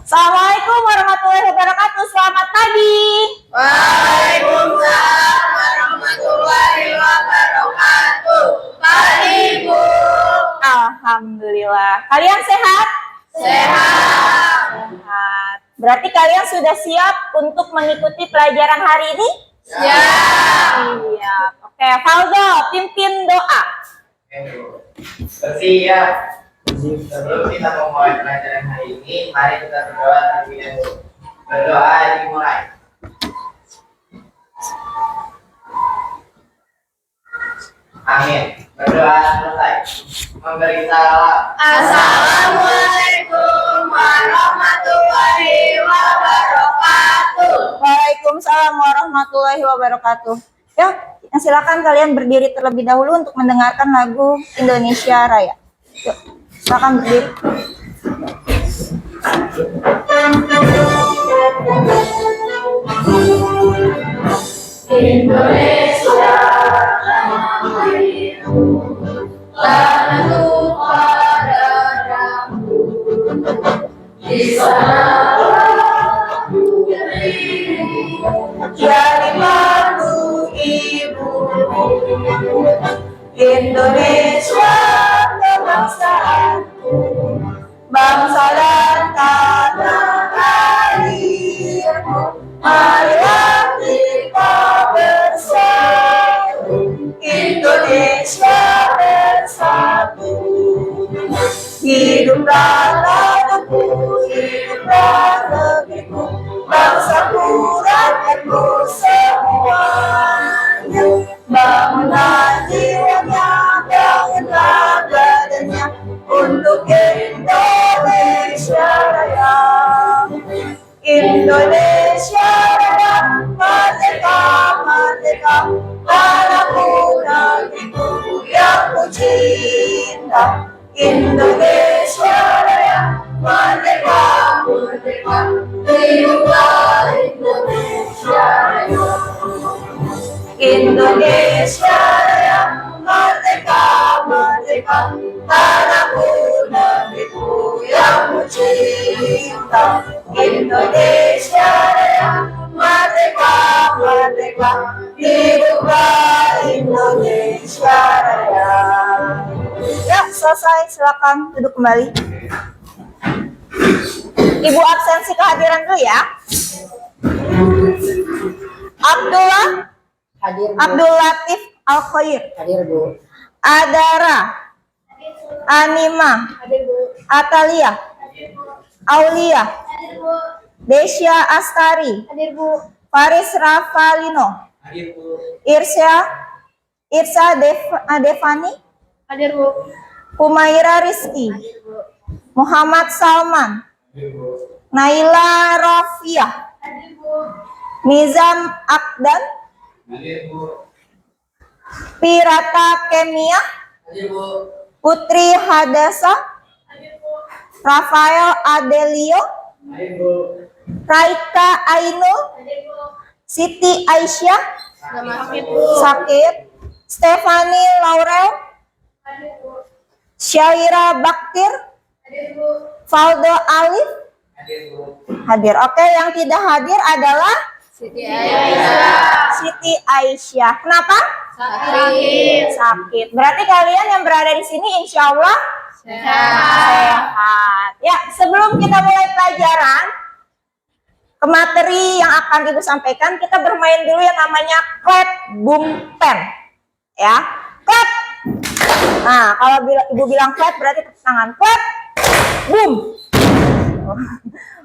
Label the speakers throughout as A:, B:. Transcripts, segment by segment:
A: Assalamualaikum warahmatullahi wabarakatuh. Selamat pagi.
B: Waalaikumsalam warahmatullahi wabarakatuh. Pagi, Bu.
A: Alhamdulillah. Kalian sehat?
B: Sehat.
A: Sehat. Berarti kalian sudah siap untuk mengikuti pelajaran hari ini?
B: Siap.
A: Siap. Oke, Faldo, pimpin doa.
C: Bersiap. Sebelum kita memulai pelajaran hari ini, mari kita berdoa terlebih dahulu. Berdoa dimulai. Amin. Berdoa selesai. Memberi salam.
B: Assalamualaikum warahmatullahi wabarakatuh.
A: Waalaikumsalam warahmatullahi wabarakatuh. Ya, silakan kalian berdiri terlebih dahulu untuk mendengarkan lagu Indonesia Raya. Yuk, silakan berdiri.
B: Indonesia tanahku padamu, di sana aku berdiri, jadi mantu ibumu. Indonesia kebangsaanku, bangsa dan tanah airku. Marilah kita bersatu, Indonesia bersatu. Hiduplah tanahku, hiduplah negeriku, bangsaku, rakyatku semuanya. Bangunlah jiwanya, bangunlah badannya, untuk Indonesia Raya. Indonesia Raya, merdeka, merdeka, tanahku, negeriku yang ku cinta. Indonesia Raya, merdeka, merdeka, hiduplah Indonesia Raya. Indonesia Raya, merdeka, merdeka, tanahku, negeriku yang ku cinta. Indonesia Raya, merdeka, merdeka, hiduplah Indonesia Raya.
A: Ya, selesai. Silakan duduk kembali. Ibu absensi kehadiran dulu ya. Abdullah
D: Hadir, Bu.
A: Abdul Latif Al-Khair,
D: Hadir, Bu.
A: Adara, Anima,
D: Hadir, Bu.
A: Atalia, Aulia, Desya Astari,
D: Hadir, Bu.
A: Faris Rafalino,
C: Hadir, Bu.
A: Irsa Devani,
D: Hadir, Bu.
A: Humaira Rizki, Muhammad Salman,
C: Hadir, Bu.
A: Naila Rafiah, Nizam Akdan,
C: Hadir, Bu.
A: Pirata Kemia,
C: Hadir, Bu.
A: Putri Hadasa, Rafael Adelio,
C: Hadir, Bu.
A: Raika Ainul, Siti Aisyah, Sakit, Stefani Laurel, Syaira Baktir, Faldo Alif,
C: Hadir, Bu.
A: hadir. Oke, yang tidak hadir adalah
B: Siti Aisyah.
A: Siti Aisyah. Kenapa?
B: Sakit.
A: Sakit. Berarti kalian yang berada di sini insya Allah sehat. Ya, sebelum kita mulai pelajaran ke materi yang akan Ibu sampaikan, kita bermain dulu yang namanya clap boom pen. Ya, clap. Nah, kalau Ibu bilang clap berarti tepuk tangan. Clap, boom.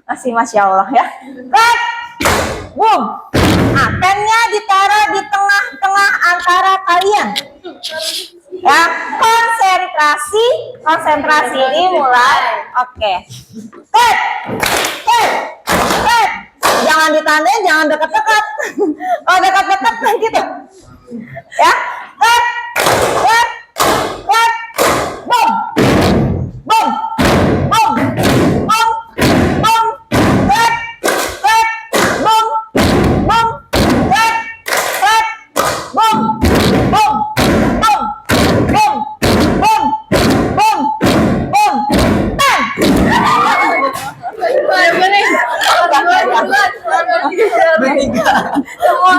A: Masih Masya Allah ya. Clap, boom. Nah, pennya ditaruh di tengah-tengah antara kalian. Ya, konsentrasi dimulai. Oke. Clap, clap, clap. Jangan ditandain, jangan dekat-dekat. Kalau dekat-dekat nanti tuh. Ya, clap, clap, clap, boom, boom, boom, boom, boom, clap, clap, boom, boom, clap, clap, boom, boom, boom, boom, boom, boom, boom, bang.
B: Semua.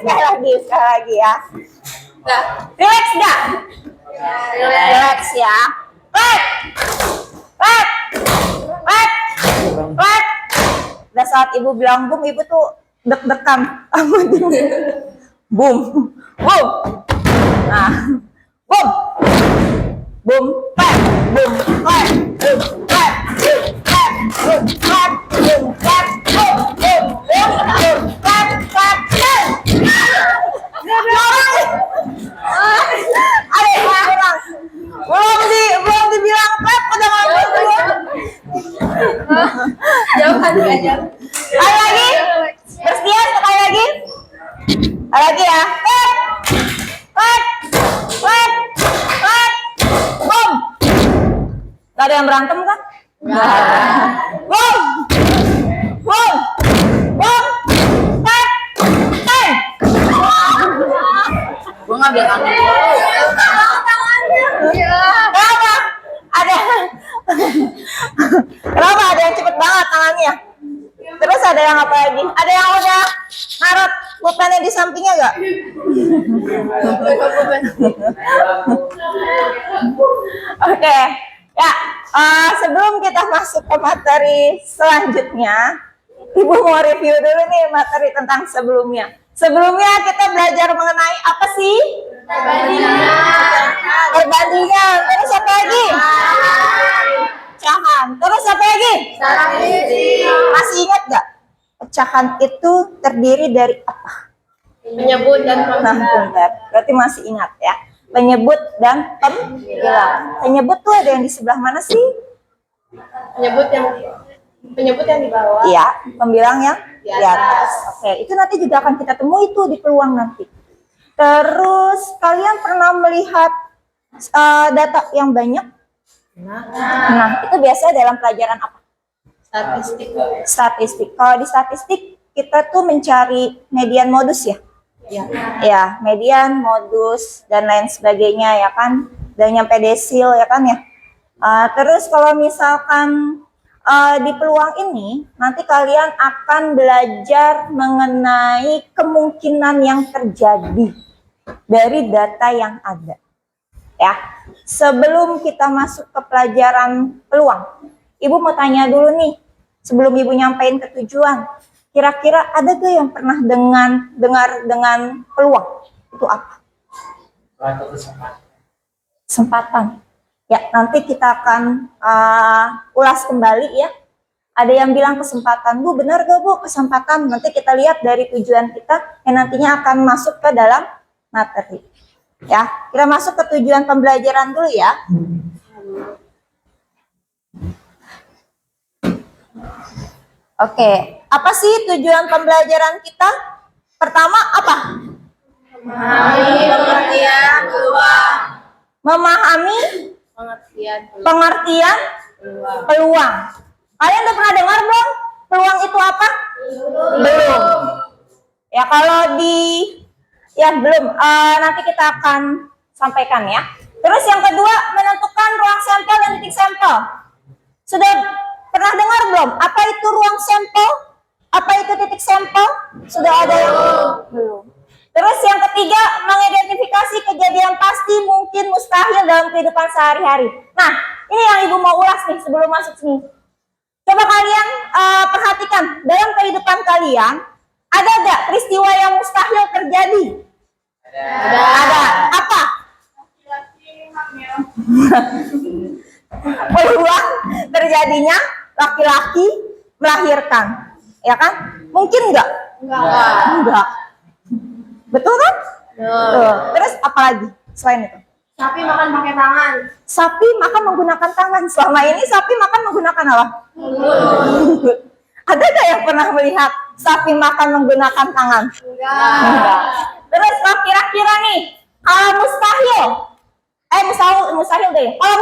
A: Sekali lagi ya.
B: Dah.
A: Relax gak? Relax ya. Clap. Clap. Clap. Clap. Udah saat ibu bilang boom, ibu tuh deg-degan. Boom. Boom. Nah. Boom. Boom. Clap. Boom. Clap. Boom. Clap. Boom. Clap. Boom. Clap. Boom. Clap. Boom. Boom. Boom. Boom. Clap. Clap. Boom. Ada orang. Belum dibilang clap udah ngomong dulu.
B: Jangan aja.
A: Ayo lagi. Bersedia sekali lagi. Ayo lagi ya. Clap. Clap. Clap. Clap. Boom. Gak ada yang berantem kan? Boom. Boom. Boom. Clap. Bang.
B: Gue ngambil tangan dulu.
A: Kenapa? Ada. Kenapa ada yang cepet banget tangannya? Terus ada yang apa lagi? Ada yang udah naruh pulpennya di sampingnya gak? Oke. Ya, sebelum kita masuk ke materi selanjutnya, Ibu mau review dulu nih materi tentang sebelumnya. Sebelumnya kita belajar mengenai apa sih? Perbandingan. Terus apa lagi? Pecahan. Terus apa lagi? Masih ingat gak? Pecahan itu terdiri dari apa?
B: Menyebut dan
A: Nah, bentar. Berarti masih ingat ya. Penyebut dan pembilang. Penyebut tuh ada yang di sebelah mana sih?
B: Penyebut yang di bawah.
A: Iya, pembilang yang
B: Di atas.
A: Oke, itu nanti juga akan kita temui itu di peluang nanti. Terus kalian pernah melihat data yang banyak? Nah, itu biasanya dalam pelajaran apa?
B: Statistik.
A: Statistik. Kalau di statistik kita tuh mencari median modus ya.
B: Ya.
A: Ya, median, modus dan lain sebagainya ya kan. Dan nyampe desil ya kan ya. Terus kalau misalkan di peluang ini nanti kalian akan belajar mengenai kemungkinan yang terjadi dari data yang ada. Ya, sebelum kita masuk ke pelajaran peluang, Ibu mau tanya dulu nih, sebelum Ibu nyampein ke tujuan, kira-kira ada gak yang pernah dengar dengan peluang? Itu apa? Kesempatan. Ya, nanti kita akan ulas kembali ya. Ada yang bilang kesempatan, Bu, benar gak Bu kesempatan? Nanti kita lihat dari tujuan kita yang nantinya akan masuk ke dalam materi. Ya, kita masuk ke tujuan pembelajaran dulu ya. Oke, apa sih tujuan pembelajaran kita? Pertama apa?
B: Memahami pengertian peluang.
A: Memahami pengertian peluang. Kalian udah pernah dengar belum? Peluang itu apa? Belum. Ya kalau belum. Nanti kita akan sampaikan ya. Terus yang kedua, menentukan ruang sampel dan titik sampel. Sudah pernah dengar belum? Apa itu ruang sampel? Apa itu titik sampel? Sudah ada yang belum. Terus yang ketiga, mengidentifikasi kejadian pasti, mungkin, mustahil dalam kehidupan sehari-hari. Nah, ini yang Ibu mau ulas nih sebelum masuk sini. Coba kalian perhatikan, dalam kehidupan kalian, ada nggak peristiwa yang mustahil terjadi? Ada. Apa? Peluang terjadinya laki-laki melahirkan. Ya kan? Mungkin nggak? Enggak. Betul kan? Tuh. Terus apa lagi selain itu?
B: Sapi makan pakai tangan.
A: Sapi makan menggunakan tangan. Selama ini sapi makan menggunakan apa? Ada nggak yang pernah melihat sapi makan menggunakan tangan? Enggak. Terus kira-kira nih, kalau mustahil deh. Kalau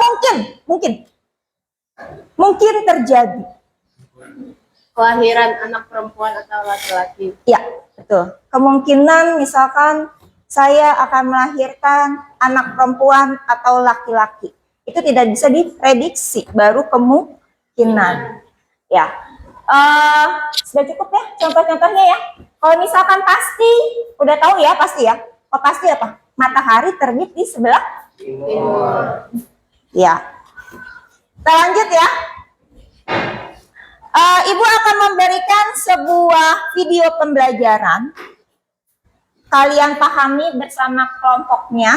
A: mungkin terjadi.
B: Kelahiran anak perempuan atau laki-laki.
A: Ya, betul. Kemungkinan misalkan saya akan melahirkan anak perempuan atau laki-laki. Itu tidak bisa diprediksi, baru kemungkinan. Ya. Sudah cukup ya contoh-contohnya ya. Kalau misalkan pasti, udah tahu ya pasti ya. Kalau pasti apa? Matahari terbit di sebelah
B: Timur.
A: ya. Kita lanjut ya. Ibu akan memberikan sebuah video pembelajaran. Kalian pahami bersama kelompoknya.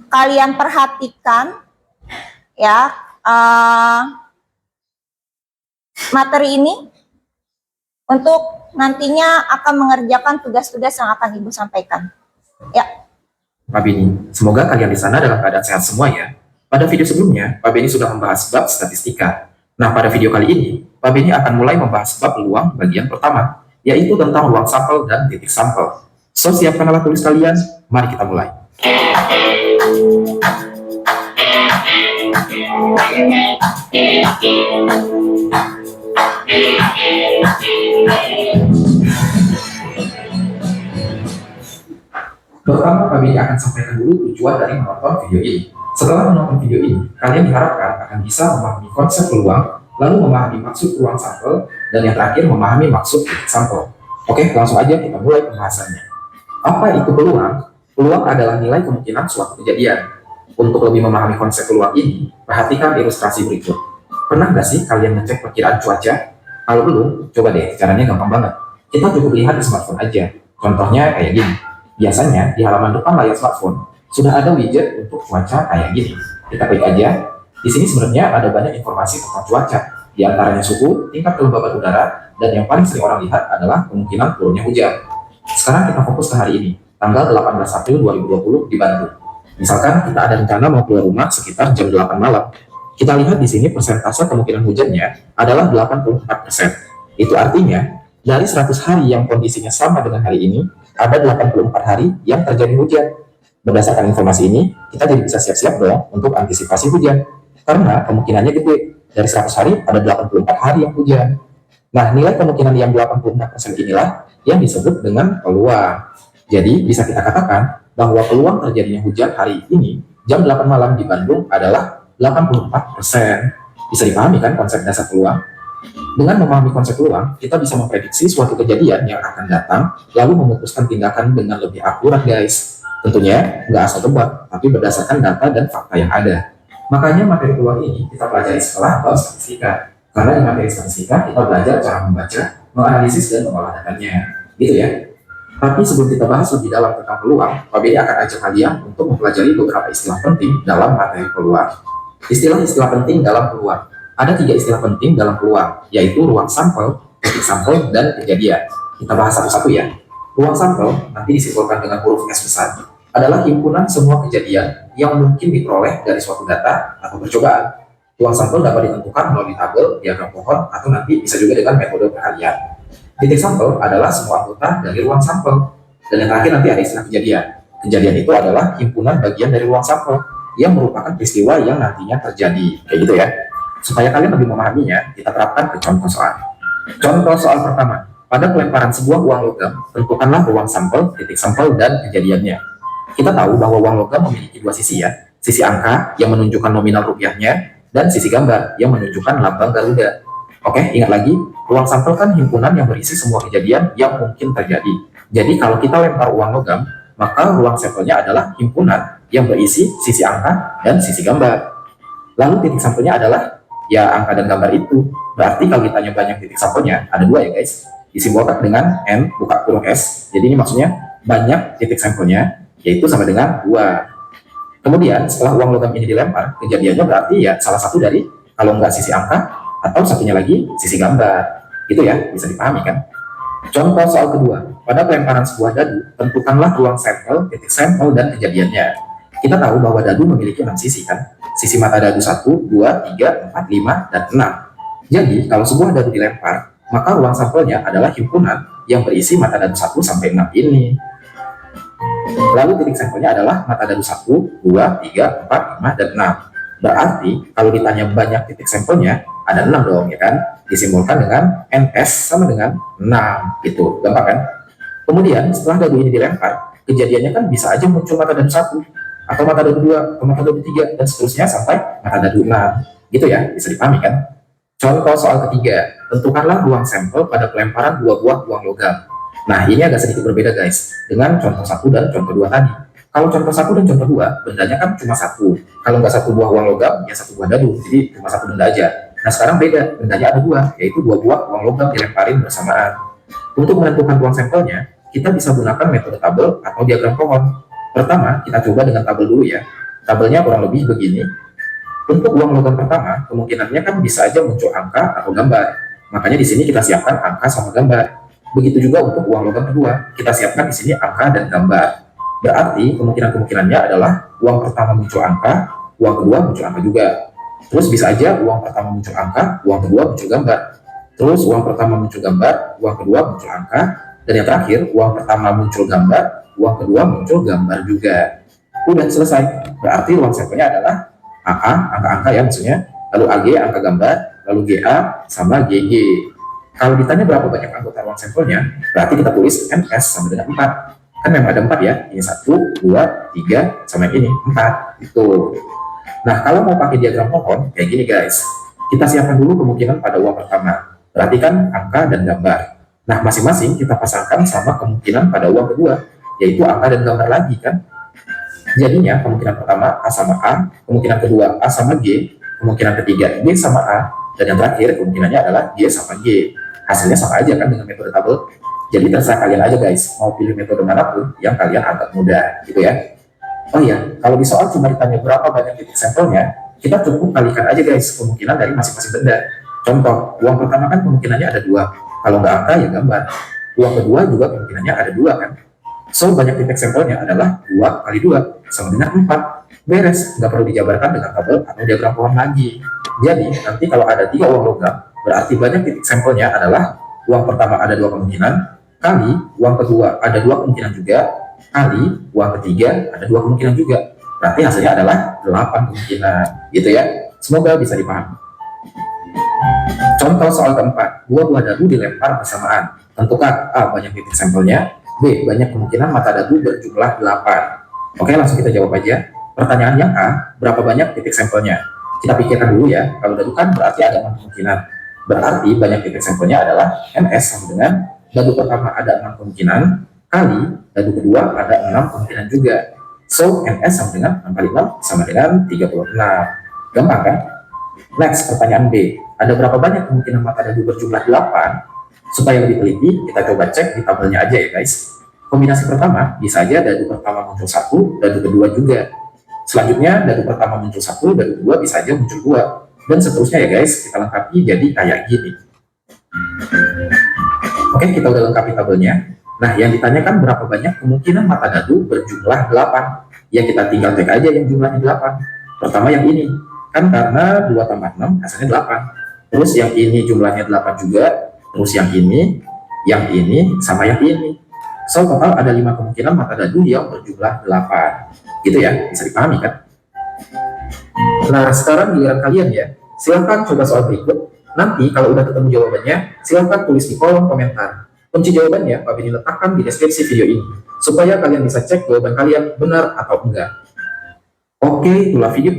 A: Kalian perhatikan ya materi ini untuk nantinya akan mengerjakan tugas-tugas yang akan Ibu sampaikan. Ya.
E: Pak Beni, semoga kalian di sana dalam keadaan sehat semua ya. Pada video sebelumnya, Pak Beni sudah membahas bab statistika. Nah, pada video kali ini, Pak Beni akan mulai membahas bab peluang bagian pertama, yaitu tentang ruang sampel dan titik sampel. So, siapkan alat tulis kalian, mari kita mulai. Pertama, Pak Beni akan sampaikan dulu tujuan dari menonton video ini. Setelah menonton video ini, kalian diharapkan akan bisa memahami konsep peluang, lalu memahami maksud ruang sampel, dan yang terakhir memahami maksud titik sampel. Oke, langsung aja kita mulai pembahasannya. Apa itu peluang? Peluang adalah nilai kemungkinan suatu kejadian. Untuk lebih memahami konsep peluang ini, perhatikan ilustrasi berikut. Pernah nggak sih kalian ngecek perkiraan cuaca? Kalau belum, coba deh, caranya gampang banget. Kita cukup lihat di smartphone aja. Contohnya kayak gini. Biasanya di halaman depan layar smartphone sudah ada widget untuk cuaca kayak gini. Kita klik aja. Di sini sebenarnya ada banyak informasi tentang cuaca. Di antaranya suhu, tingkat kelembaban udara, dan yang paling sering orang lihat adalah kemungkinan turunnya hujan. Sekarang kita fokus ke hari ini, tanggal 18 April 2020 di Bandung. Misalkan kita ada rencana mau keluar rumah sekitar jam 8 malam. Kita lihat di sini persentase kemungkinan hujannya adalah 84%. Itu artinya dari 100 hari yang kondisinya sama dengan hari ini, ada 84 hari yang terjadi hujan. Berdasarkan informasi ini, kita jadi bisa siap-siap dong untuk antisipasi hujan. Karena kemungkinannya gede. Dari 100 hari, ada 84 hari yang hujan. Nah, nilai kemungkinan yang 84% inilah yang disebut dengan peluang. Jadi, bisa kita katakan bahwa peluang terjadinya hujan hari ini, jam 8 malam di Bandung adalah 84%. Bisa dipahami kan konsep dasar peluang? Dengan memahami konsep peluang, kita bisa memprediksi suatu kejadian yang akan datang, lalu memutuskan tindakan dengan lebih akurat, guys. Tentunya nggak asal tebak, tapi berdasarkan data dan fakta yang ada. Makanya materi peluang ini kita pelajari setelah bab statistika. Karena di materi statistika kita belajar cara membaca, menganalisis, dan mengolah datanya. Gitu ya. Tapi sebelum kita bahas lebih dalam tentang peluang, Pak Beni akan ajak kalian untuk mempelajari beberapa istilah penting dalam materi peluang. Istilah-istilah penting dalam peluang. Ada 3 istilah penting dalam peluang, yaitu ruang sampel, titik sampel, dan kejadian. Kita bahas satu-satu ya. Ruang sampel, nanti disimpulkan dengan huruf S besar, adalah himpunan semua kejadian yang mungkin diperoleh dari suatu data atau percobaan. Ruang sampel dapat ditentukan melalui tabel, diagram pohon, atau nanti bisa juga dengan metode peralihan. Titik sampel adalah semua anggota dari ruang sampel. Dan yang terakhir nanti ada istilah kejadian. Kejadian itu adalah himpunan bagian dari ruang sampel yang merupakan peristiwa yang nantinya terjadi. Kayak gitu ya. Supaya kalian lebih memahaminya, kita terapkan ke contoh soal. Contoh soal pertama, pada pelemparan sebuah uang logam, tentukanlah ruang sampel, titik sampel, dan kejadiannya. Kita tahu bahwa uang logam memiliki 2 sisi ya, sisi angka yang menunjukkan nominal rupiahnya, dan sisi gambar yang menunjukkan lambang Garuda. Oke, ingat lagi, ruang sampel kan himpunan yang berisi semua kejadian yang mungkin terjadi. Jadi kalau kita lempar uang logam, maka ruang sampelnya adalah himpunan yang berisi sisi angka dan sisi gambar. Lalu titik sampelnya adalah ya angka dan gambar itu. Berarti kalau ditanya banyak titik sampelnya, ada 2 ya guys. Disimbolkan dengan N buka kurung S. Jadi ini maksudnya banyak titik sampelnya, yaitu sama dengan 2. Kemudian setelah uang logam ini dilempar, kejadiannya berarti ya salah satu dari, kalau nggak sisi angka, atau satunya lagi sisi gambar. Itu ya, bisa dipahami kan? Contoh soal kedua, pada pelemparan sebuah dadu, tentukanlah ruang sampel, titik sampel, dan kejadiannya. Kita tahu bahwa dadu memiliki 6 sisi kan? Sisi mata dadu 1, 2, 3, 4, 5, dan 6. Jadi, kalau sebuah dadu dilempar, maka ruang sampelnya adalah himpunan yang berisi mata dadu 1 sampai 6 ini. Lalu titik sampelnya adalah mata dadu 1, 2, 3, 4, 5, dan 6. Berarti, kalau ditanya banyak titik sampelnya, ada 6 dong, ya kan? Disimbolkan dengan NS sama dengan 6. Gitu, gampang kan? Kemudian, setelah dadu ini dilempar, kejadiannya kan bisa aja muncul mata dadu 1, atau mata dadu 2, atau mata dadu 3, dan seterusnya sampai mata dadu 6. Gitu ya, bisa dipahami kan? Contoh soal ketiga, tentukanlah ruang sampel pada pelemparan dua buah uang logam. Nah, ini agak sedikit berbeda guys, dengan contoh 1 dan contoh 2 tadi. Kalau contoh 1 dan contoh 2, bendanya kan cuma satu. Kalau nggak satu buah uang logam, ya satu buah dadu, jadi cuma satu benda aja. Nah, sekarang beda, bendanya ada dua, yaitu dua buah uang logam dilemparin bersamaan. Untuk menentukan ruang sampelnya, kita bisa gunakan metode tabel atau diagram pohon. Pertama, kita coba dengan tabel dulu ya. Tabelnya kurang lebih begini. Untuk uang logam pertama, kemungkinannya kan bisa aja muncul angka atau gambar. Makanya di sini kita siapkan angka sama gambar. Begitu juga untuk uang logam kedua, kita siapkan di sini angka dan gambar. Berarti kemungkinannya adalah uang pertama muncul angka, uang kedua muncul angka juga. Terus bisa aja uang pertama muncul angka, uang kedua muncul gambar. Terus uang pertama muncul gambar, uang kedua muncul angka, dan yang terakhir uang pertama muncul gambar, uang kedua muncul gambar juga. Udah selesai. Berarti ruang sampelnya adalah AA, angka-angka ya maksudnya, lalu AG, angka gambar, lalu GA, sama GG. Kalau ditanya berapa banyak anggota ruang sampelnya, berarti kita tulis MS sama dengan 4. Kan memang ada 4 ya, ini 1, 2, 3, sama yang ini 4. Itu. Nah, kalau mau pakai diagram pohon, kayak gini guys. Kita siapkan dulu kemungkinan pada uang pertama. Perhatikan angka dan gambar. Nah, masing-masing kita pasangkan sama kemungkinan pada uang kedua, yaitu angka dan gambar lagi kan. Jadinya kemungkinan pertama A sama A, kemungkinan kedua A sama G, kemungkinan ketiga G sama A, dan yang terakhir kemungkinannya adalah G sama G. Hasilnya sama aja kan dengan metode tabel. Jadi terserah kalian aja guys, mau pilih metode manapun yang kalian anggap mudah, gitu ya. Oh iya, kalau di soal cuma ditanya berapa banyak titik sampelnya, kita cukup kalikan aja guys kemungkinan dari masing-masing benda. Contoh, uang pertama kan kemungkinannya ada 2, kalau nggak angka ya gambar. Uang kedua juga kemungkinannya ada 2 kan. So, banyak titik sampelnya adalah 2 kali 2, sama dengan 4. Beres, nggak perlu dijabarkan dengan tabel atau diagram pohon lagi. Jadi, nanti kalau ada 3 uang logam, berarti banyak titik sampelnya adalah uang pertama ada 2 kemungkinan, kali uang kedua ada 2 kemungkinan juga, kali uang ketiga ada 2 kemungkinan juga. Berarti hasilnya adalah 8 kemungkinan, gitu ya. Semoga bisa dipahami. Contoh soal keempat, 2 buah dadu dilempar bersamaan. Tentukan A, banyak titik sampelnya, B, banyak kemungkinan mata dadu berjumlah 8. Oke, langsung kita jawab aja. Pertanyaan yang A, berapa banyak titik sampelnya? Kita pikirkan dulu ya, kalau dadu kan berarti ada 6 kemungkinan. Berarti banyak titik sampelnya adalah NS sama dengan dadu pertama ada 6 kemungkinan, kali dadu kedua ada 6 kemungkinan juga. So, NS sama dengan 6 kali 6 sama dengan 36. Gampang kan? Next, pertanyaan B. Ada berapa banyak kemungkinan mata dadu berjumlah 8? Supaya lebih teliti, kita coba cek di tabelnya aja ya guys. Kombinasi pertama, bisa aja dadu pertama muncul 1, dadu kedua juga. Selanjutnya, dadu pertama muncul 1, dadu kedua bisa aja muncul 2. Dan seterusnya ya guys, kita lengkapi jadi kayak gini. Oke, kita udah lengkapi tabelnya. Nah, yang ditanyakan berapa banyak kemungkinan mata dadu berjumlah 8. Ya kita tinggal cek aja yang jumlahnya 8. Pertama yang ini. Kan karena 2 tambah 6 hasilnya 8. Terus yang ini jumlahnya 8 juga. Terus yang ini, sama yang ini. So, total ada 5 kemungkinan mata dadu yang berjumlah 8. Gitu ya, bisa dipahami kan? Nah, sekarang giliran kalian ya. Silahkan coba soal berikut. Nanti kalau udah ketemu jawabannya, silahkan tulis di kolom komentar. Kunci jawabannya Pak Beni letakkan di deskripsi video ini, supaya kalian bisa cek jawaban kalian benar atau enggak. Oke, itulah video.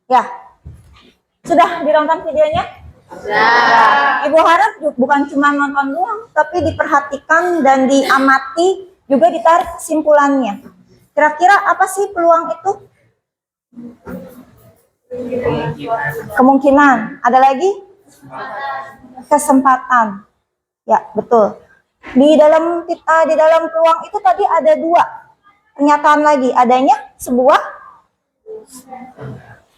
A: Ya, sudah ditonton videonya?
D: Nah,
A: Ibu harap bukan cuma nonton doang, tapi diperhatikan dan diamati, juga ditarik kesimpulannya. Kira-kira apa sih peluang itu? Kemungkinan. Ada lagi? Kesempatan. Ya, betul. Di dalam peluang itu tadi ada 2 pernyataan lagi. Adanya sebuah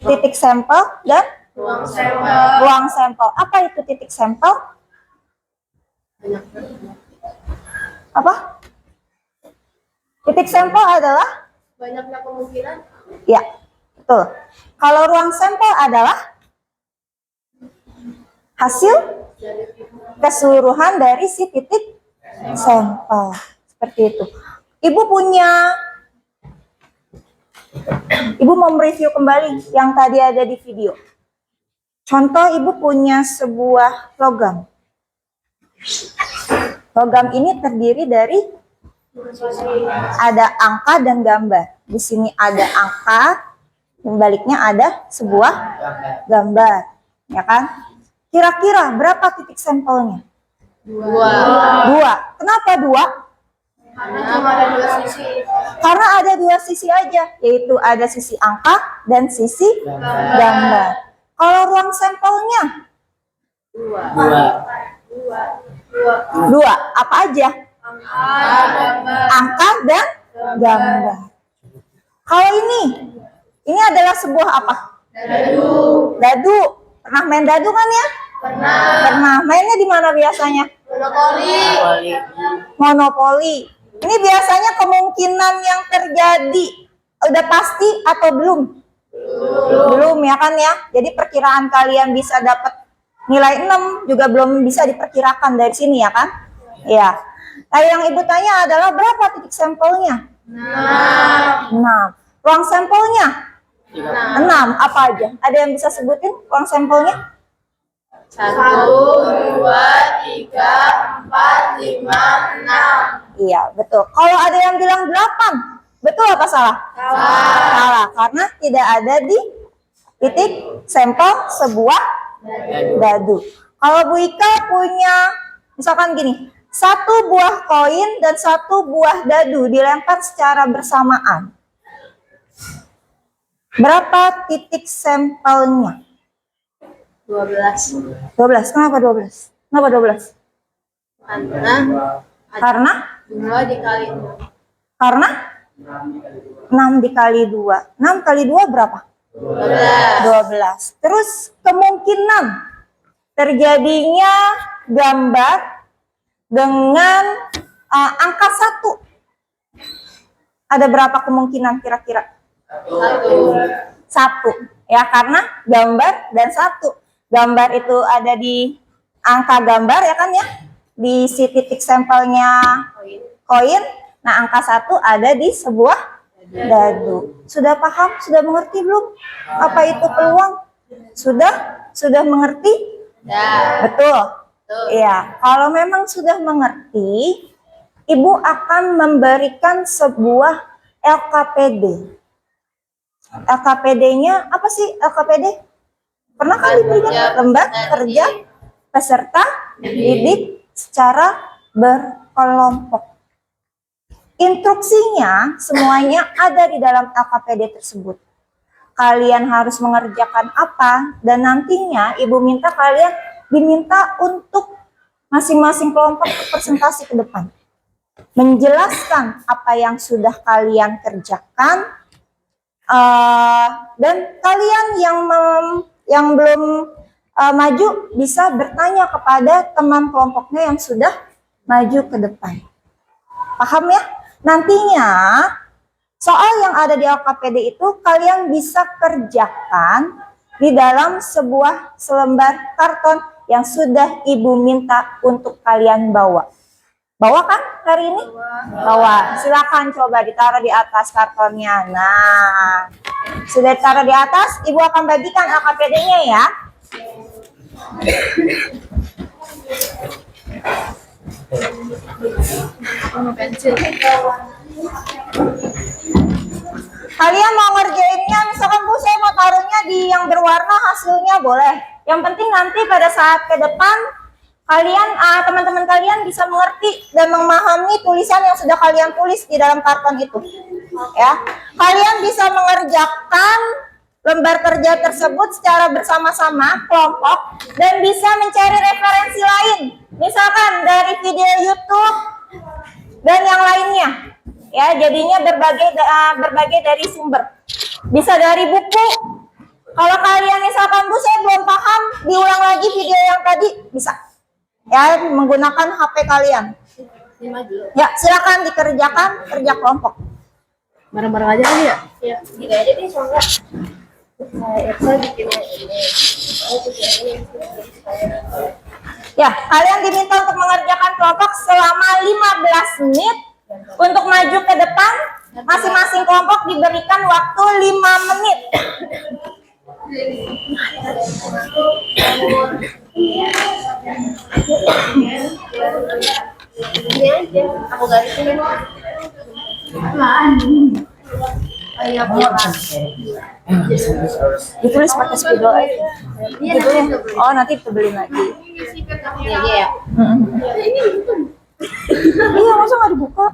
A: titik sampel dan ruang sampel. Apa itu titik sampel? Apa? Titik sampel adalah?
D: banyaknya kemungkinan.
A: Ya, betul. Kalau ruang sampel adalah hasil keseluruhan dari si titik sampel. Seperti itu. Ibu mau mereview kembali yang tadi ada di video. Contoh, ibu punya sebuah logam. Logam ini terdiri dari ada angka dan gambar. Di sini ada angka, dan baliknya ada sebuah gambar, ya kan? Kira-kira berapa titik sampelnya?
D: 2.
A: 2. Kenapa 2?
D: Karena cuma ada 2 sisi.
A: Karena ada 2 sisi aja, yaitu ada sisi angka dan sisi gambar. Kalau ruang sampelnya 2. Apa aja? Angka dan gambar. Kalau ini adalah sebuah apa? Dadu. Pernah main dadu kan ya? Pernah. Mainnya di mana biasanya? Monopoli. Ini biasanya kemungkinan yang terjadi udah pasti atau belum? Belum ya kan ya. Jadi perkiraan kalian bisa dapat nilai 6 juga belum bisa diperkirakan dari sini ya kan? Ya. Nah, yang ibu tanya adalah berapa titik sampelnya? 6. Ruang sampelnya? 6. Apa aja? Ada yang bisa sebutin ruang sampelnya?
D: 1, 2, 3, 4, 5, 6.
A: Iya, betul. Kalau ada yang bilang 8, betul apa salah? Salah, karena tidak ada di titik sampel sebuah dadu. Kalau Bu Ika punya, misalkan gini, 1 buah koin dan 1 buah dadu dilempar secara bersamaan. Berapa titik sampelnya?
D: 12.
A: 12. Kenapa 12? Kenapa 12? Karena
D: 2 dikali 6.
A: Karena 6 dikali 2. 6 kali 2 berapa? 12. Terus kemungkinan terjadinya gambar dengan angka 1. Ada berapa kemungkinan kira-kira? 1. Ya, karena gambar dan 1. Gambar itu ada di angka gambar ya kan ya? Di si titik sampelnya koin. Nah, angka 1 ada di sebuah dadu. Sudah paham? Sudah mengerti belum? Apa itu peluang? Sudah mengerti? Betul. Iya. Kalau memang sudah mengerti, Ibu akan memberikan sebuah LKPD. LKPD-nya apa sih LKPD? Pernah kali berikan? Lembar kerja peserta didik secara berkelompok. Instruksinya semuanya ada di dalam LKPD tersebut. Kalian harus mengerjakan apa dan nantinya Ibu minta kalian diminta untuk masing-masing kelompok presentasi ke depan. Menjelaskan apa yang sudah kalian kerjakan dan kalian yang belum maju bisa bertanya kepada teman kelompoknya yang sudah maju ke depan. Paham ya? Nantinya soal yang ada di LKPD itu kalian bisa kerjakan di dalam sebuah selembar karton yang sudah Ibu minta untuk kalian bawa. Bawa kan hari ini? Bawa. Silakan coba ditaruh di atas kartonnya. Nah, sudah ditaruh di atas, Ibu akan bagikan LKPD-nya ya. Kalian mau ngerjainnya, misalkan Bu saya mau taruhnya di yang berwarna, hasilnya boleh. Yang penting nanti pada saat ke depan kalian, teman-teman kalian bisa mengerti dan memahami tulisan yang sudah kalian tulis di dalam karton itu. Ya, kalian bisa mengerjakan lembar kerja tersebut secara bersama-sama kelompok dan bisa mencari referensi lain, misalkan dari video YouTube dan yang lainnya. Ya, jadinya berbagai dari sumber. Bisa dari buku. Kalau kalian misalkan Bu saya belum paham, diulang lagi video yang tadi bisa. Ya, menggunakan HP kalian. Ya, silakan dikerjakan kerja kelompok.
D: Bareng-bareng aja kali ya? Iya. Gini aja deh, soalnya. Saya bikin ini.
A: Ya, kalian diminta untuk mengerjakan kelompok selama 15 menit. Untuk maju ke depan, masing-masing kelompok diberikan waktu 5 menit.
D: Ini aja, aku garisin.
A: Ditulis pakai spidol aja.
D: Iya, nanti kita beli.
A: Oh, nanti kita beli lagi.
D: Ini aja ya.
A: Iya, masa nggak dibuka?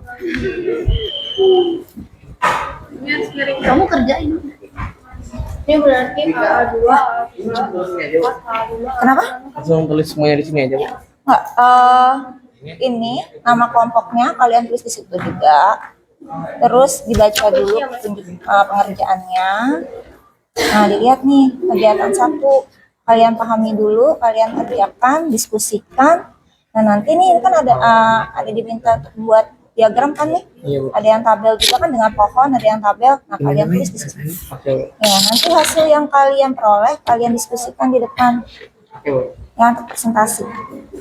D: Kamu kerjain. Ini berarti A2,
A: Kenapa?
C: Langsung tulis semuanya di sini aja, Bu.
A: Nggak, ini nama kelompoknya kalian tulis di situ juga. Terus dibaca dulu pengerjaannya. Nah, dilihat nih kegiatan 1. Kalian pahami dulu, kalian kerjakan, diskusikan. Nah, nanti nih kan ada diminta untuk buat diagram kan nih.
C: Iya, Bu.
A: Ada yang tabel juga kan dengan pohon, ada yang tabel. Nah, kalian tulis di situ.
C: Oke, Bu.
A: Ya, nanti hasil yang kalian peroleh, kalian diskusikan di depan.
C: Oke, Bu.
A: Yang untuk presentasi.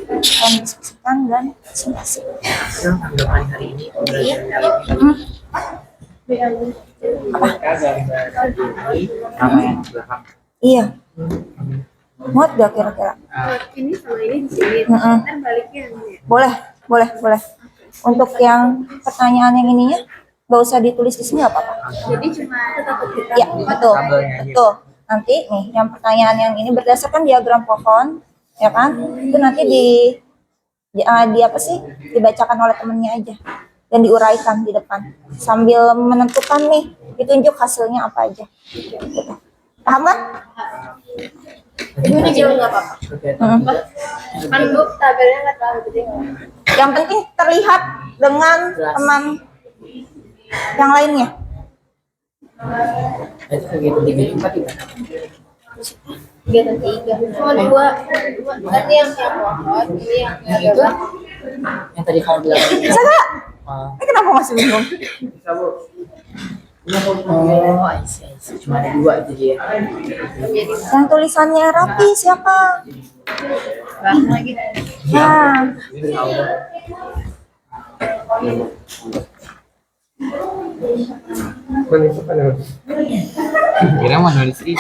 A: Kalian diskusikan dan presentasi.
C: Tanggapan hari ini nama yang belakang.
A: Iya. Muat gak kira-kira?
D: ini sama ini di sini.
A: Mm-mm.
D: Ntar baliknya ini.
A: Boleh. Untuk yang pertanyaan yang ininya, nggak usah ditulis di sini nggak apa-apa.
D: Jadi cuma takut kita.
A: Ya, betul.
C: Tabelnya aja.
A: Betul. Nanti nih, yang pertanyaan yang ini berdasarkan diagram pohon, ya kan? Itu nanti di apa sih? Dibacakan oleh temennya aja dan diuraikan di depan sambil menentukan nih, ditunjuk hasilnya apa aja. Gitu. Paham kan?
D: Ini jauh nggak apa-apa.
A: Mm.
D: Kan bu tabelnya nggak terlalu gede.
A: Yang penting terlihat dengan teman yang lainnya.
C: Itu kegiatan 3 4 gimana?
D: Kegiatan 3. Cuma dua. Nanti yang pohon, ini yang
C: Yang itu yang tadi kamu bilang.
A: Bisa gak? Kenapa masih bingung?
C: Bisa, Bu. Oh, I see. Cuma ada 2 jadi ya.
A: Yang tulisannya rapi siapa?
D: lagi.
A: Nah,
C: Kira mau nulis ini.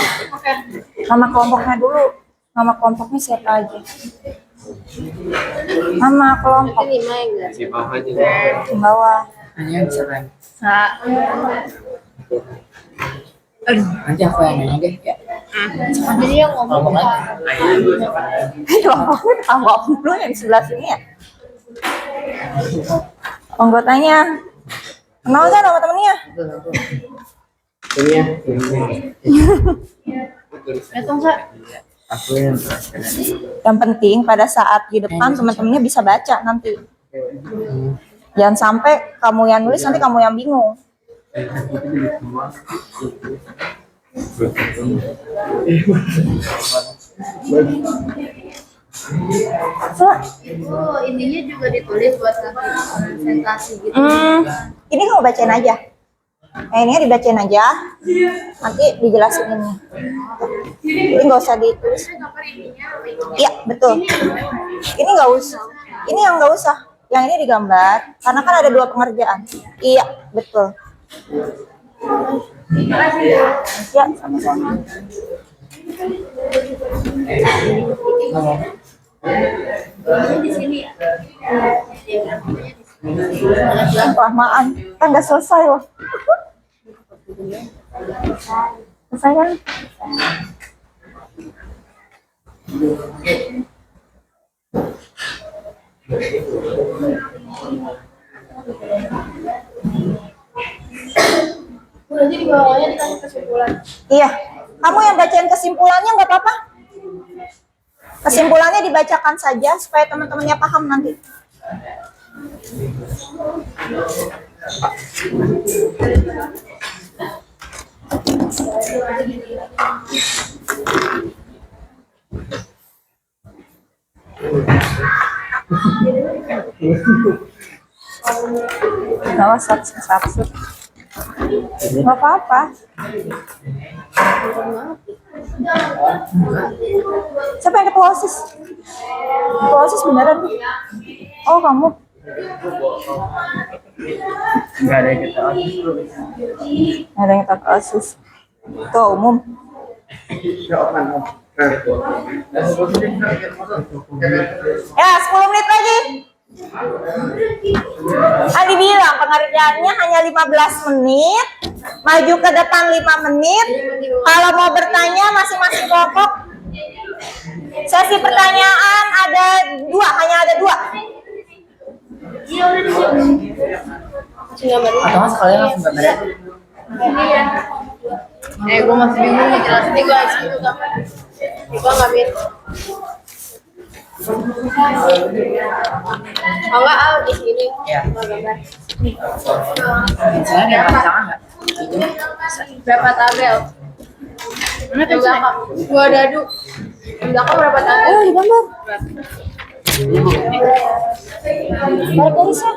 A: nama kelompoknya dulu. Nama kelompoknya siapa aja? Nama kelompok
D: Ini 5 ya enggak?
C: Si bawah aja.
A: di bawah.
C: Hanya bisa kan. Nanti aku yang nanya deh ya.
D: Jadi yang ngomong
C: Ngomong aja.
A: Kelompoknya tambah dulu yang di sebelah sini ya. Anggotanya. Kenal gak nama temennya?
C: Ini ya.
D: Datang Kak.
C: Aku yang
A: Yang penting pada saat di depan teman-temannya bisa baca nanti. Jangan sampai kamu yang nulis nanti kamu yang bingung.
D: Oh, ininya juga ditulis buat nanti presentasi gitu.
A: Ini kamu bacain aja. Ini dibacain aja. Nanti dijelasin ini. Ini nggak usah ditulis. Iya betul. Ini nggak usah. Ini yang nggak usah. Yang ini digambar. Karena kan ada 2 pengerjaan. Iya betul. Ya sama-sama.
D: Ini di sini ya.
A: Kelamaan. Kan nggak selesai loh. Selesai kan?
D: Nanti di bawahnya dikasih kesimpulan.
A: Iya. Kamu yang bacain kesimpulannya nggak apa-apa. Kesimpulannya dibacakan saja supaya teman-temannya paham nanti. Gak usah absurd. Gak apa-apa. Siapa yang ketua OSIS? Ketua OSIS beneran? Oh kamu?
C: Enggak ada yang kita
A: Gak ada yang ketua OSIS. Ketua umum. Ya 10 menit lagi. Adi bilang pengerjaannya hanya 15 menit. Maju ke depan 5 menit. Kalau mau bertanya masing-masing kelompok Sesi pertanyaan ada 2, hanya ada 2.
D: Iya udah di sini. Kasih gambar.
B: Atau nggak sekalian langsung gambar aja.
D: Gue masih bingung nih jelasin nih guys. Gue ngambil. Oh enggak, di sini.
B: Iya.
D: Gua gambar.
B: Misalnya kayak pasangan nggak?
D: Berapa tabel? Yang belakang. 2 dadu. Yang belakang berapa tabel?
A: Digambar. Balik garisnya.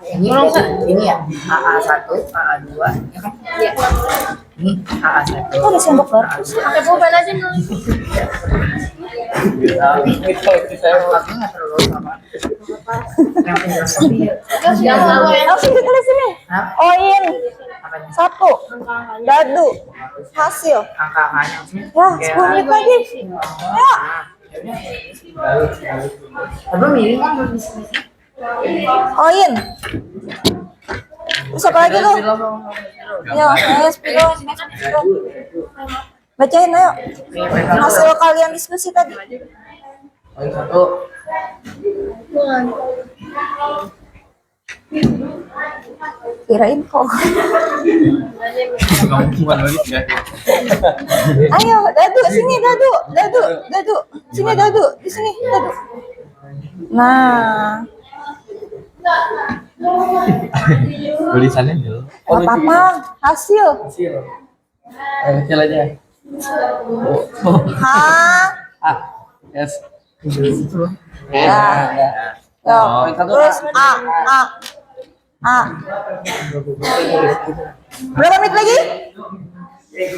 B: Ini ya AA1, AA2, ya kan?
D: Iya.
B: Ini AA1.
A: Kok ada sendok baru?
D: Pakai pulpen aja nih.
B: Saya nggak terlalu sama. Yang penjelasan
A: Langsung ditulis sini.
B: Hah?
A: Oin.
B: Apanya?
A: 1. Dadu. Hasil.
B: Angka-angkanya maksudnya
A: Ya,
B: kayak
A: 10 menit lagi. Ya.
B: belum ini kan belum bisa.
A: Oin. Terus apa lagi tuh? Ya, Spiro. Bacain ayo. Hasil kalian diskusi tadi.
B: Poin 1.
A: Kirain kok. Ayo, Dadu, sini Dadu. Dadu. Sini Dadu, di sini Dadu. Nah,
F: Tulisannya dulu.
A: nggak apa-apa. Hasil.
F: Kecil aja.
A: H.
F: A. S.
A: Ya. Yo, terus A. Berapa menit lagi?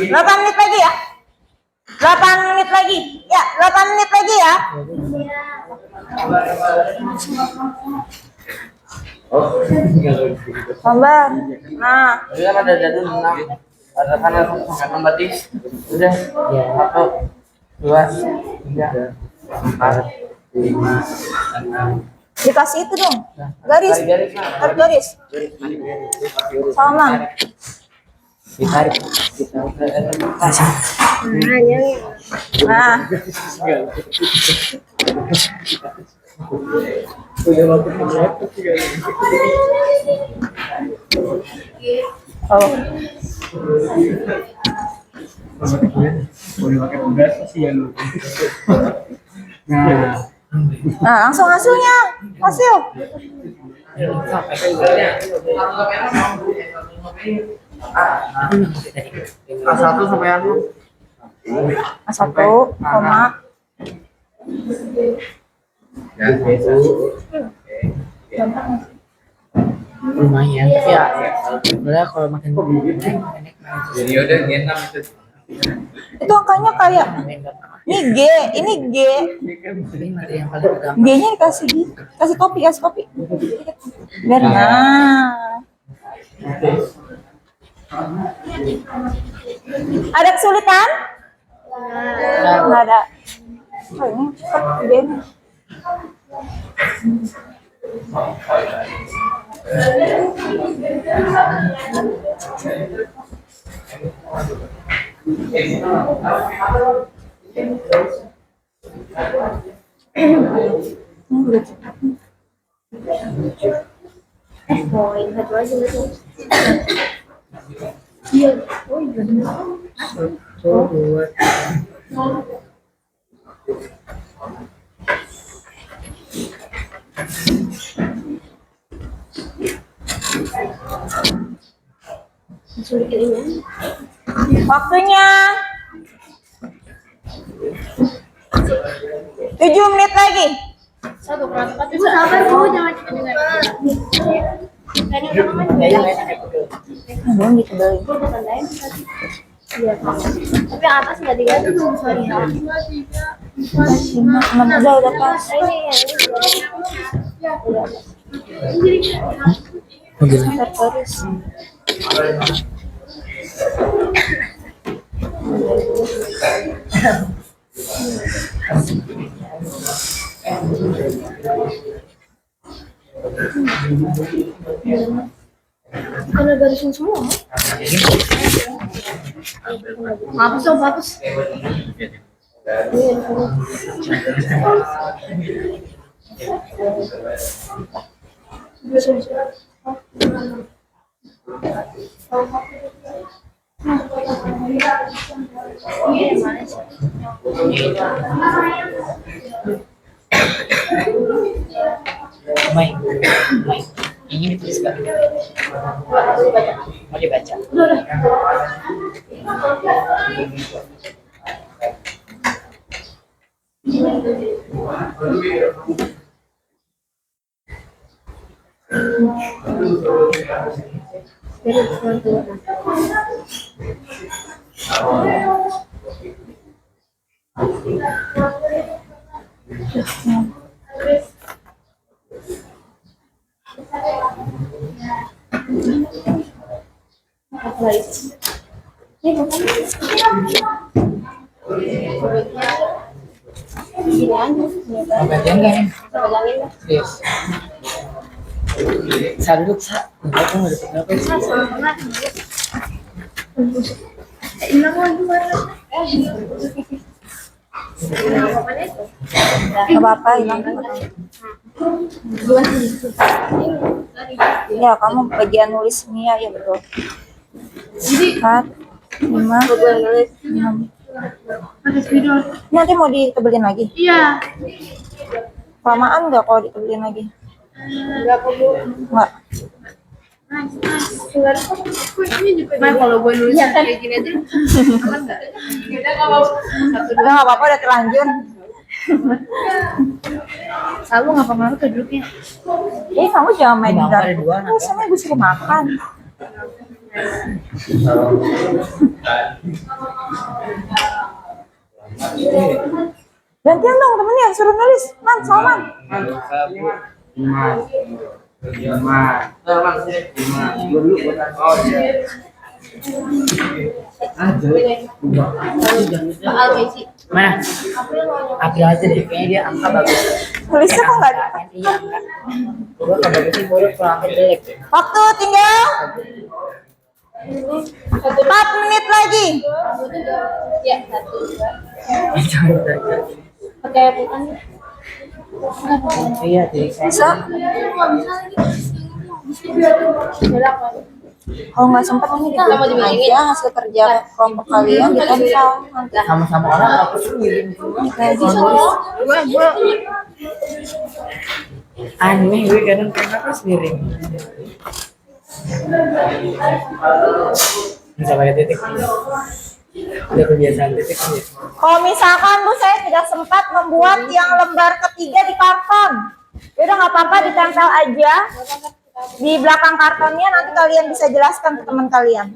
A: 8 menit lagi ya? 8 menit lagi. Ya, 8 menit lagi ya. Gambar. Nah,
F: Tadi kan ada dadu 6. Ada kan langsung sampai 6 berarti. Udah. 1, 2, 3, 4, 5, 6.
A: dikasih itu dong. Garis. Tarik garis. Salaman.
F: Ditarik.
A: Nah, oh. Nah, langsung hasilnya. Hasil.
F: A1 sampai anu.
A: A1, koma.
B: Lumayan tapi ya sebenarnya kalau makin naik
F: Jadi udah ngenam itu.
A: Itu angkanya kayak ini G, ini G.
B: ini materi yang paling gampang.
A: G-nya dikasih G. Kasih kopi, kasih kopi. Biar nah. Ada kesulitan? Nggak ada. Oh, ini cepet G-nya.
D: Poin 1 aja gitu. Iya. Oh iya.
B: 2.
D: Sulit ini.
A: Waktunya 7 menit lagi.
D: Satu perangkat itu sabar dulu jangan cepet-cepet. Tadi udah kemana?
A: Belum gitu deh.
D: Bukan lain tadi. Iya. Tapi yang atas nggak diganti tuh sorry.
A: Udah pas.
D: Ini ya.
A: Terus.
D: Karena garisin semua. Hapus dong, hapus.
B: Mai, Mai. Ini dituliskan. Mau dibaca. Mau gantian nggak nih? Yes. Saya duduk, Sa. Enggak, aku nggak duduk berapa sih?
A: Gak apa-apa, hilang. Ya, kamu bagian nulis Mia, ya betul. 4, 5, 6. Nanti mau ditebelin lagi?
D: Iya.
A: Kelamaan nggak kalau ditebelin lagi? Nggak.
D: Nah, kalau gue nulis kayak gini aja, aman nggak?
A: Udah nggak apa-apa, udah terlanjur.
D: Selalu nggak pengaruh ke duduknya.
A: Kamu jangan main di
B: Kenapa ada
A: dalam.
B: dua anak?
A: Sama gue suruh makan. Gantian dong temennya, suruh nulis. Man, Salman.
B: Mana? April aja deh, kayaknya dia angka bagus.
A: Tulisnya kok nggak ada?
B: Iya, angka. Gue angka bagus sih, gue kurang angka jelek.
A: Waktu tinggal 4 menit lagi.
D: Ya, 1, 2.
B: Jangan belajar.
D: Pakai bukan.
B: Iya, jadi
A: Bisa? Kalau nggak sempat ini dibikin aja hasil kerja kelompok kalian ditempel nanti.
B: sama-sama orang aku sih ngirim semua.
A: Kayak gitu.
D: Gue
B: Aneh gue kadang kenapa harus ngirim. Bisa pakai titik. Udah kebiasaan titik aja.
A: Kalau misalkan Bu saya tidak sempat membuat yang lembar ketiga di karton, ya udah nggak apa-apa ditempel aja di belakang kartonnya, nanti kalian bisa jelaskan ke teman kalian.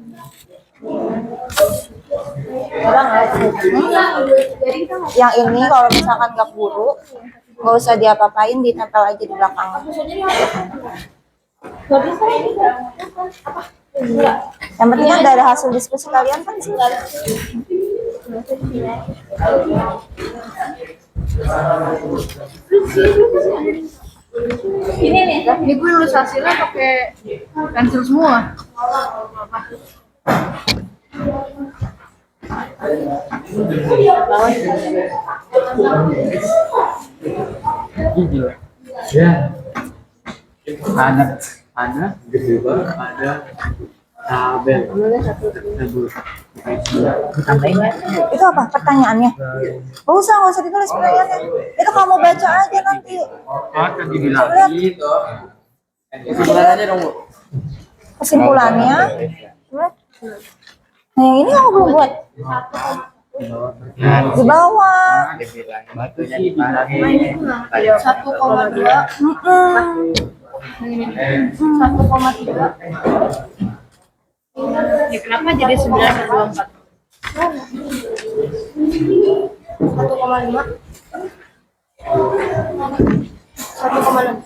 A: Udah nggak? Yang ini kalau misalkan nggak buru, nggak usah diapa-apain, ditempel aja di belakangnya. Yang penting kan dari hasil diskusi kalian kan sih.
D: ini gue nulis hasilnya pakai pensil semua.
F: Ya. Ada gede banget, ada tabel.
B: Tambahin ya.
A: Itu apa pertanyaannya? Nggak usah ditulis pertanyaannya. Itu kamu baca aja nanti.
F: Tadi bilang gitu. Kesimpulan aja dong, Bu.
A: Kesimpulannya. Nah yang ini kamu belum buat. Di bawah.
F: Batu sih bilangin
D: 1,2. 1,3. Ya kenapa jadi 9,24? 1,5. 1,6.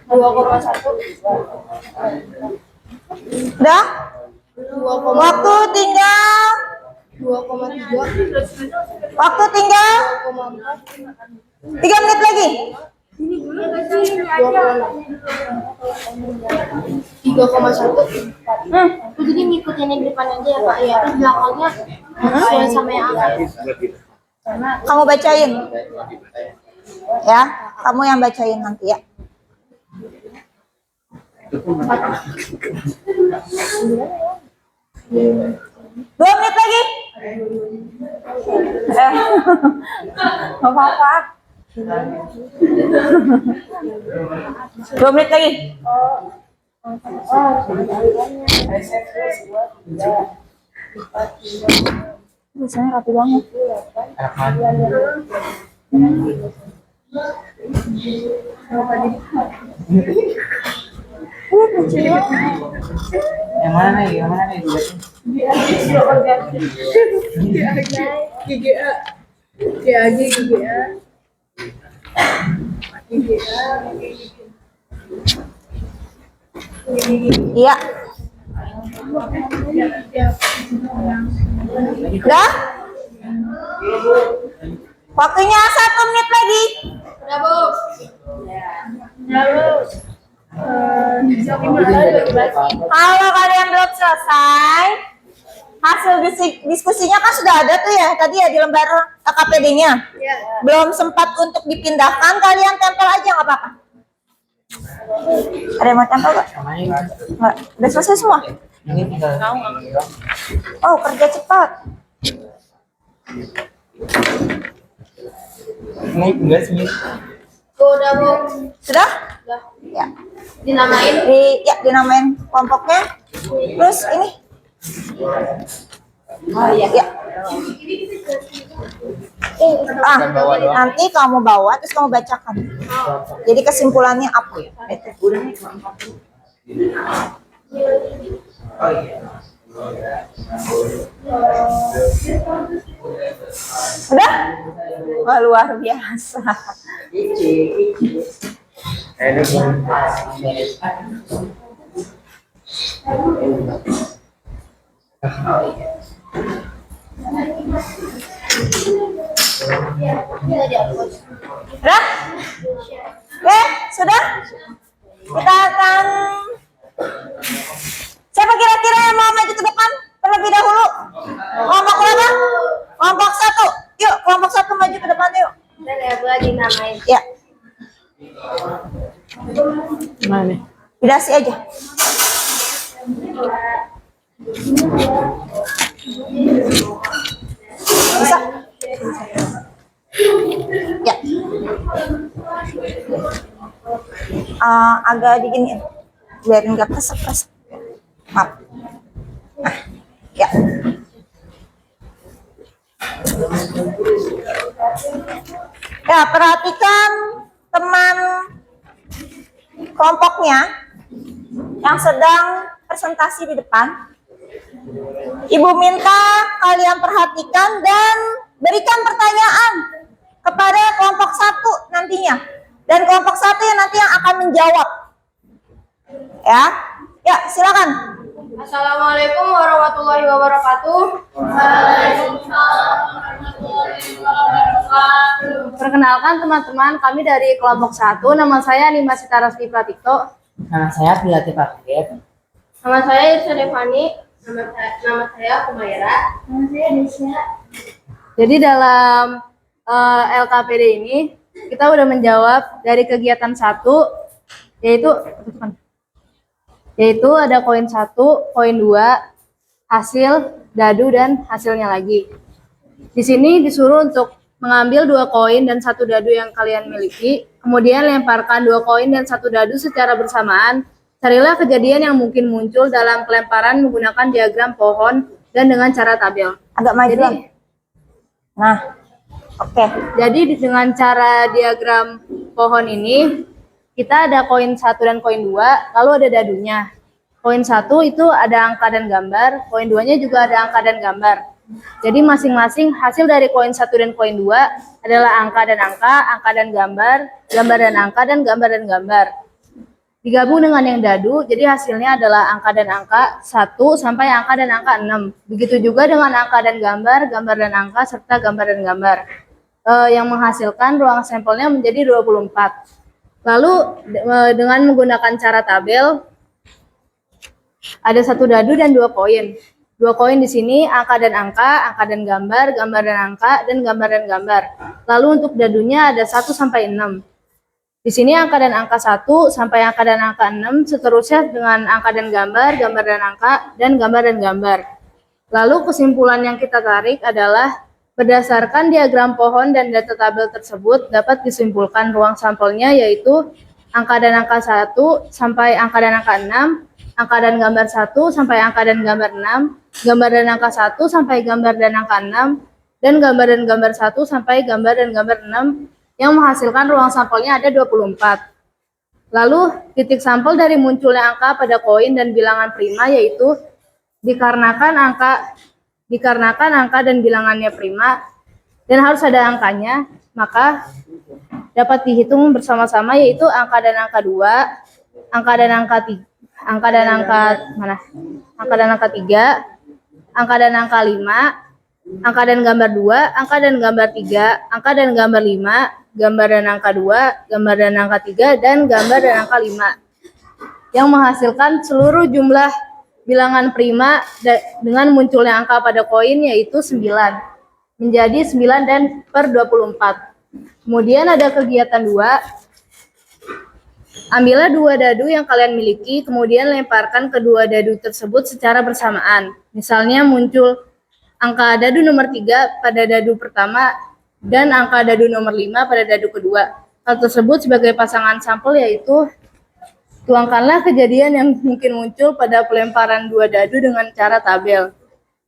D: 2,1.
A: Udah?
D: 2,2.
A: Waktu tinggal.
D: 2,3.
A: Waktu tinggal
D: 2,4.
A: 3 menit lagi.
D: 2,6. 2,1. Jadi ngikutin yang di depan aja ya Pak ya. Terus belakangnya sesuai sama yang angka.
A: Kamu bacain. Ya, kamu yang bacain nanti ya. Dua menit lagi. Gak apa-apa. 2 menit lagi. Biasanya rapi banget.
F: Yang mana nih? Yang mana nih?
A: Iya. Udah? Waktunya 1 menit lagi.
D: Udah Bu.
A: Kalau kalian belum selesai, hasil diskusinya kan sudah ada tuh ya tadi ya di lembar KPD-nya. Belum sempat untuk dipindahkan, kalian tempel aja nggak apa-apa. Ada yang mau tempel nggak? Nggak. Udah selesai semua?
F: Ini tinggal.
A: Oh, kerja cepat.
F: Ini enggak sih.
D: Udah Bu.
A: Sudah?
D: Udah.
A: Ya.
D: Dinamain.
A: Dinamain kelompoknya. Terus ini. Oh iya. Ya. Nanti kamu bawa terus kamu bacakan. Jadi kesimpulannya apa? Udah? Wah, luar biasa. Udah? Oke, sudah? Kita akan... Siapa kira-kira yang mau maju ke depan terlebih dahulu? Kelompok berapa? Kelompok 1. Yuk, kelompok 1 maju ke depan yuk.
D: Udah ya Bu lagi namain.
A: Ya,
B: Mana nih?
A: dasi aja. Bisa? Ya. Agak diginiin. Biarin nggak kesek-kesek. Maaf. Nah, ya. Ya, perhatikan teman kelompoknya yang sedang presentasi di depan. Ibu minta kalian perhatikan dan berikan pertanyaan kepada kelompok 1 nantinya. Dan kelompok 1 yang nanti yang akan menjawab. Ya, ya silakan.
D: Assalamualaikum warahmatullahi wabarakatuh. Perkenalkan teman-teman, kami dari kelompok 1. Nama saya Nima Sitarasmi Pratikto.
B: Nama saya Pilati Paket.
D: Nama saya Irsa Devani. Nama saya Kumaira. Nama saya Desya. Jadi dalam LKPD ini kita udah menjawab dari kegiatan 1, yaitu ada koin 1, koin 2, hasil, dadu, dan hasilnya lagi. Di sini disuruh untuk mengambil 2 koin dan 1 dadu yang kalian miliki, kemudian lemparkan 2 koin dan 1 dadu secara bersamaan. Carilah kejadian yang mungkin muncul dalam pelemparan menggunakan diagram pohon dan dengan cara tabel.
A: Agak maju.
D: Jadi,
A: nah, oke.
D: Jadi dengan cara diagram pohon ini, kita ada koin 1 dan koin 2, lalu ada dadunya. Koin 1 itu ada angka dan gambar, koin 2-nya juga ada angka dan gambar. Jadi masing-masing hasil dari koin 1 dan koin 2 adalah angka dan gambar, gambar dan angka, dan gambar dan gambar. Digabung dengan yang dadu, jadi hasilnya adalah angka dan angka 1 sampai angka dan angka 6. Begitu juga dengan angka dan gambar, gambar dan angka, serta gambar dan gambar. Yang menghasilkan ruang sampelnya menjadi 24. Lalu dengan menggunakan cara tabel, ada 1 dadu dan 2 koin. 2 koin di sini angka dan angka, angka dan gambar, gambar dan angka, dan gambar dan gambar. Lalu untuk dadunya ada 1 sampai 6. Di sini angka dan angka 1 sampai angka dan angka 6, seterusnya dengan angka dan gambar, gambar dan angka, dan gambar dan gambar. Lalu kesimpulan yang kita tarik adalah berdasarkan diagram pohon dan data tabel tersebut dapat disimpulkan ruang sampelnya yaitu angka dan angka 1 sampai angka dan angka 6, angka dan gambar 1 sampai angka dan gambar 6, gambar dan angka 1 sampai gambar dan angka 6, dan gambar 1 sampai gambar dan gambar 6 yang menghasilkan ruang sampelnya ada 24. Lalu titik sampel dari munculnya angka pada koin dan bilangan prima yaitu dikarenakan angka dan bilangannya prima dan harus ada angkanya, maka dapat dihitung bersama-sama yaitu angka dan angka 2, angka dan angka 3, angka dan angka 3, angka dan angka 5, angka dan gambar 2, angka dan gambar 3, angka dan gambar 5, gambar dan angka 2, gambar dan angka 3, dan gambar dan angka 5. Yang menghasilkan seluruh jumlah bilangan prima dengan munculnya angka pada koin yaitu 9. Menjadi 9 dan per 24. Kemudian ada kegiatan 2. Ambillah 2 dadu yang kalian miliki, kemudian lemparkan kedua dadu tersebut secara bersamaan. Misalnya muncul angka dadu nomor 3 pada dadu pertama dan angka dadu nomor 5 pada dadu kedua. Hal tersebut sebagai pasangan sampel yaitu tuangkanlah kejadian yang mungkin muncul pada pelemparan 2 dadu dengan cara tabel.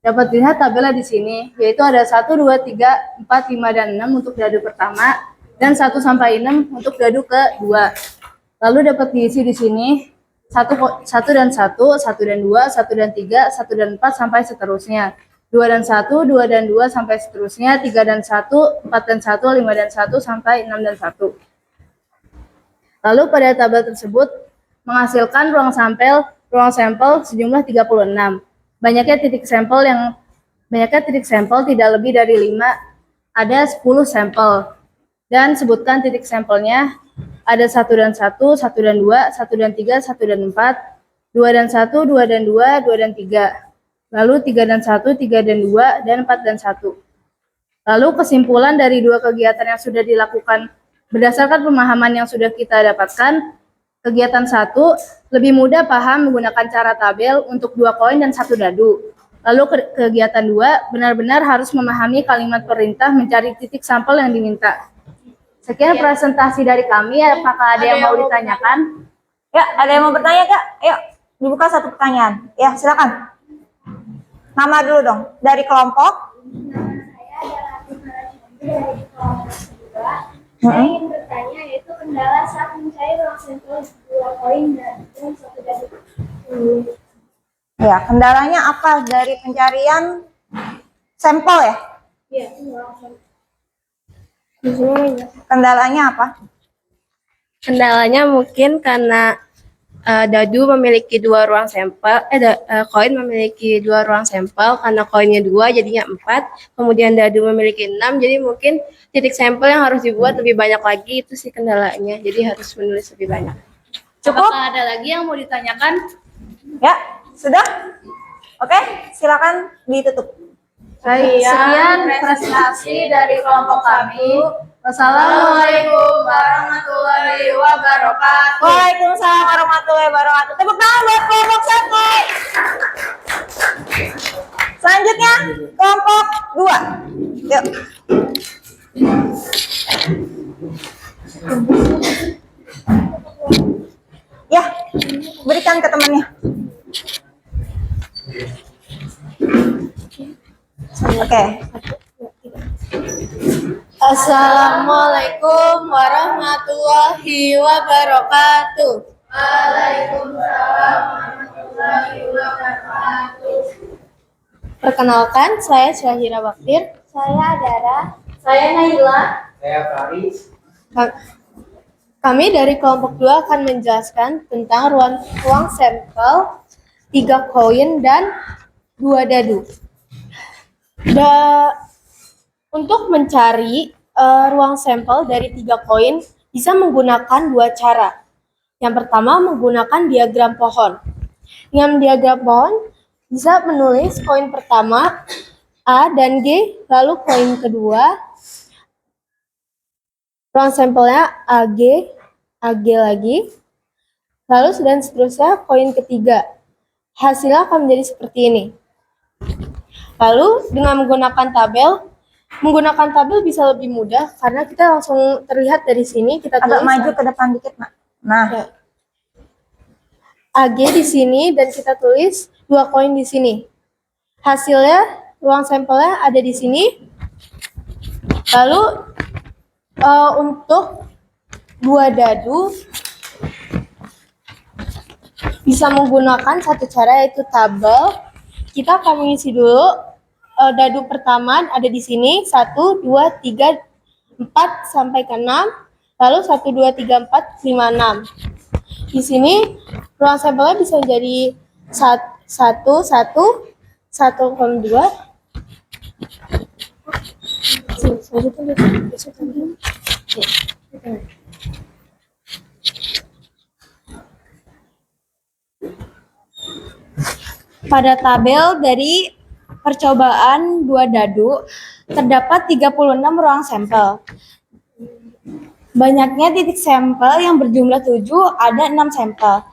D: Dapat dilihat tabelnya di sini, yaitu ada 1, 2, 3, 4, 5, dan 6 untuk dadu pertama, dan 1 sampai 6 untuk dadu kedua. Lalu dapat diisi di sini 1 dan 1, 1 dan 2, 1 dan 3, 1 dan 4 sampai seterusnya. 2 dan 1, 2 dan 2 sampai seterusnya, 3 dan 1, 4 dan 1, 5 dan 1 sampai 6 dan 1. Lalu pada tabel tersebut menghasilkan ruang sampel sejumlah 36. Banyaknya titik sampel tidak lebih dari 5, ada 10 sampel. Dan sebutkan titik sampelnya. Ada 1 dan 1, 1 dan 2, 1 dan 3, 1 dan 4, 2 dan 1, 2 dan 2, 2 dan 3. Lalu 3 dan 1, 3 dan 2, dan 4 dan 1. Lalu kesimpulan dari 2 kegiatan yang sudah dilakukan berdasarkan pemahaman yang sudah kita dapatkan, kegiatan 1 lebih mudah paham menggunakan cara tabel untuk 2 koin dan 1 dadu. Lalu kegiatan 2 benar-benar harus memahami kalimat perintah mencari titik sampel yang diminta. Sekian presentasi dari kami. Apakah ada yang mau ditanyakan?
A: Ya, ada yang mau bertanya, Kak? Ayo, dibuka 1 pertanyaan. Ya, silakan. Nama dulu dong. Dari kelompok.
G: Saya ingin bertanya yaitu kendala saat mencari ruang sampel 2 koin dan 1 dadu.
A: Ya, kendalanya apa dari pencarian sampel ya?
G: Iya, ruang sampel.
A: Kendalanya apa?
H: Kendalanya mungkin karena dadu memiliki 2 ruang sampel, koin memiliki 2 ruang sampel, karena koinnya 2 jadinya 4, kemudian dadu memiliki 6, jadi mungkin titik sampel yang harus dibuat lebih banyak lagi, itu sih kendalanya, jadi harus menulis lebih banyak.
A: Cukup?
D: Apakah ada lagi yang mau ditanyakan?
A: Ya, sudah? Oke, silakan ditutup.
D: Sekian presentasi dari kelompok kami. Wassalamualaikum warahmatullahi wabarakatuh.
A: Waalaikumsalam warahmatullahi wabarakatuh. Tepuk tangan buat kelompok 1. Selanjutnya, kelompok 2. Yuk. Ya, berikan ke temannya. Oke.
H: Assalamualaikum warahmatullahi wabarakatuh. Perkenalkan, saya Syahira Baktir.
G: Saya Dara.
H: Saya Naila.
C: Saya Faris.
H: Kami dari kelompok 2 akan menjelaskan tentang ruang sampel 3 koin dan 2 dadu. Untuk mencari ruang sampel dari 3 koin bisa menggunakan 2 cara. Yang pertama menggunakan diagram pohon. Dengan diagram pohon, bisa menulis koin pertama A dan G, lalu koin kedua, ruang sampelnya AG, AG lagi, lalu dan seterusnya koin ketiga. Hasilnya akan menjadi seperti ini. Lalu dengan menggunakan tabel bisa lebih mudah karena kita langsung terlihat dari sini, kita
A: Agak
H: tulis
A: maju ke depan dikit, Nak. Nah,
H: Ya. AG di sini dan kita tulis 2 koin di sini. Hasilnya ruang sampelnya ada di sini. Lalu untuk 2 dadu bisa menggunakan satu cara, yaitu tabel. Kita akan mengisi dulu dadu pertama ada di sini 1, 2, 3, 4 sampai ke 6. Lalu 1, 2, 3, 4, 5, 6. Di sini ruang sampelnya bisa jadi 1, 1,2. Pada tabel dari percobaan 2 dadu, terdapat 36 ruang sampel. Banyaknya titik sampel yang berjumlah 7, ada 6 sampel.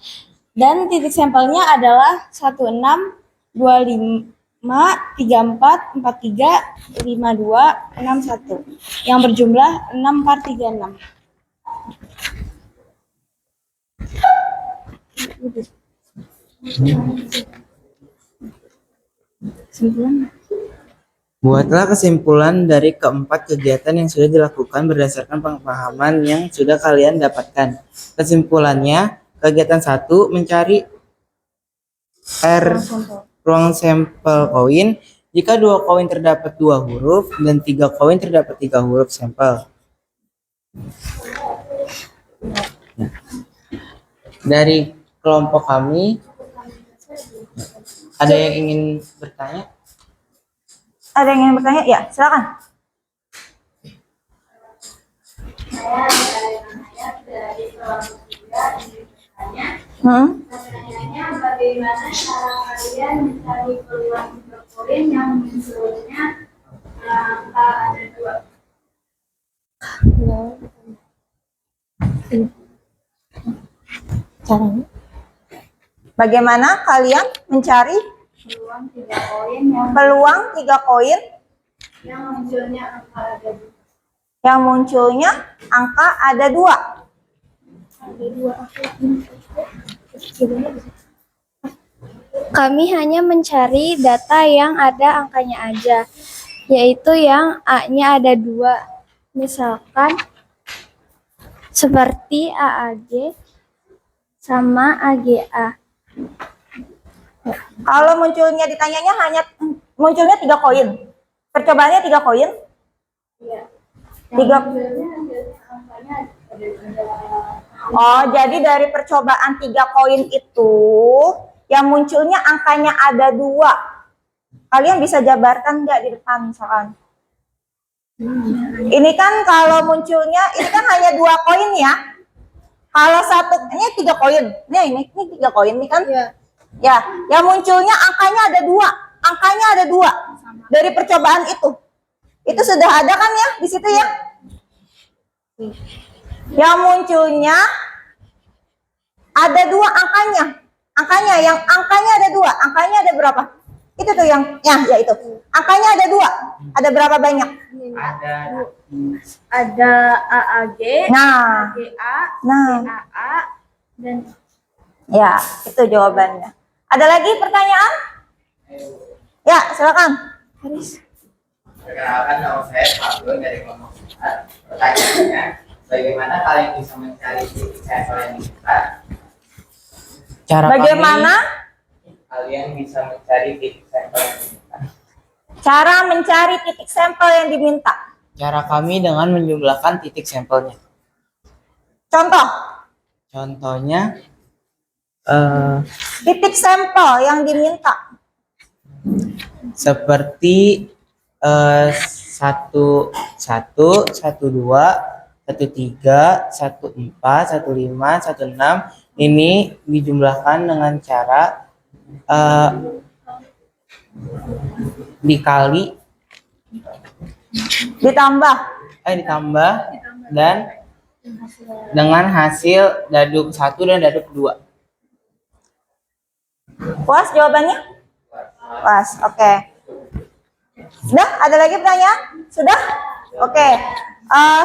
H: Dan titik sampelnya adalah 16, 25, 34, 43, 52, 61. Yang berjumlah 6, 4, 3, 6.
F: Buatlah kesimpulan dari keempat kegiatan yang sudah dilakukan berdasarkan pemahaman yang sudah kalian dapatkan. Kesimpulannya, kegiatan 1 mencari ruang sampel koin jika 2 koin terdapat 2 huruf dan 3 koin terdapat 3 huruf sampel. Dari kelompok kami, ada yang ingin bertanya?
A: ada yang ingin bertanya? Ya, silakan.
G: Pertanyaannya, bagaimana cara kalian mencari peluang berkoin yang munculnya angka ada 2?
A: Bagaimana kalian mencari
G: Peluang 3 koin yang
A: peluang 3 koin
G: munculnya angka ada 2?
A: yang munculnya angka ada 2?
H: Kami hanya mencari data yang ada angkanya aja, yaitu yang A-nya ada 2. Misalkan seperti AAG sama AGA.
A: Kalau munculnya ditanyanya hanya munculnya 3 koin. Percobaannya 3 koin?
G: Iya.
A: 3.
G: Angkanya ada 2.
A: Oh, jadi dari percobaan 3 koin itu yang munculnya angkanya ada 2. Kalian bisa jabarkan nggak di depan misalkan? Ini kan kalau munculnya, ini kan hanya 2 koin ya. Kalau ini 3 koin. Ini 3 koin nih kan?
H: Iya.
A: Ya, yang munculnya angkanya ada 2. Angkanya ada 2 dari percobaan itu. Itu sudah ada kan ya di situ ya? Yang munculnya ada 2 angkanya. Yang angkanya ada 2. Angkanya ada berapa? Itu tuh ya itu. Angkanya ada 2. Ada berapa banyak?
D: Ada AAG,
A: Nah,
D: AGA,
A: nah,
D: AA, dan
A: ya itu jawabannya. Ada lagi pertanyaan? Ya, silakan.
C: Perkenalkan, nama saya Pablo dari kelompok 4. Pertanyaannya, bagaimana kalian bisa mencari titik sampel yang diminta?
A: Bagaimana
C: Kalian bisa mencari titik sampel yang diminta?
A: cara mencari titik sampel yang diminta?
F: Cara kami dengan menjumlahkan titik sampelnya.
A: Contoh,
F: Contohnya,
A: titik sampel yang diminta.
F: seperti 1, 1, 1, 2, 1, 3, 1, 4, 1, 5, 1, 6, ini dijumlahkan dengan cara ditambah dan dengan hasil dadu 1 dan dadu 2.
A: Puas jawabannya? Puas, oke. Sudah? Ada lagi pertanyaan? Sudah? Oke.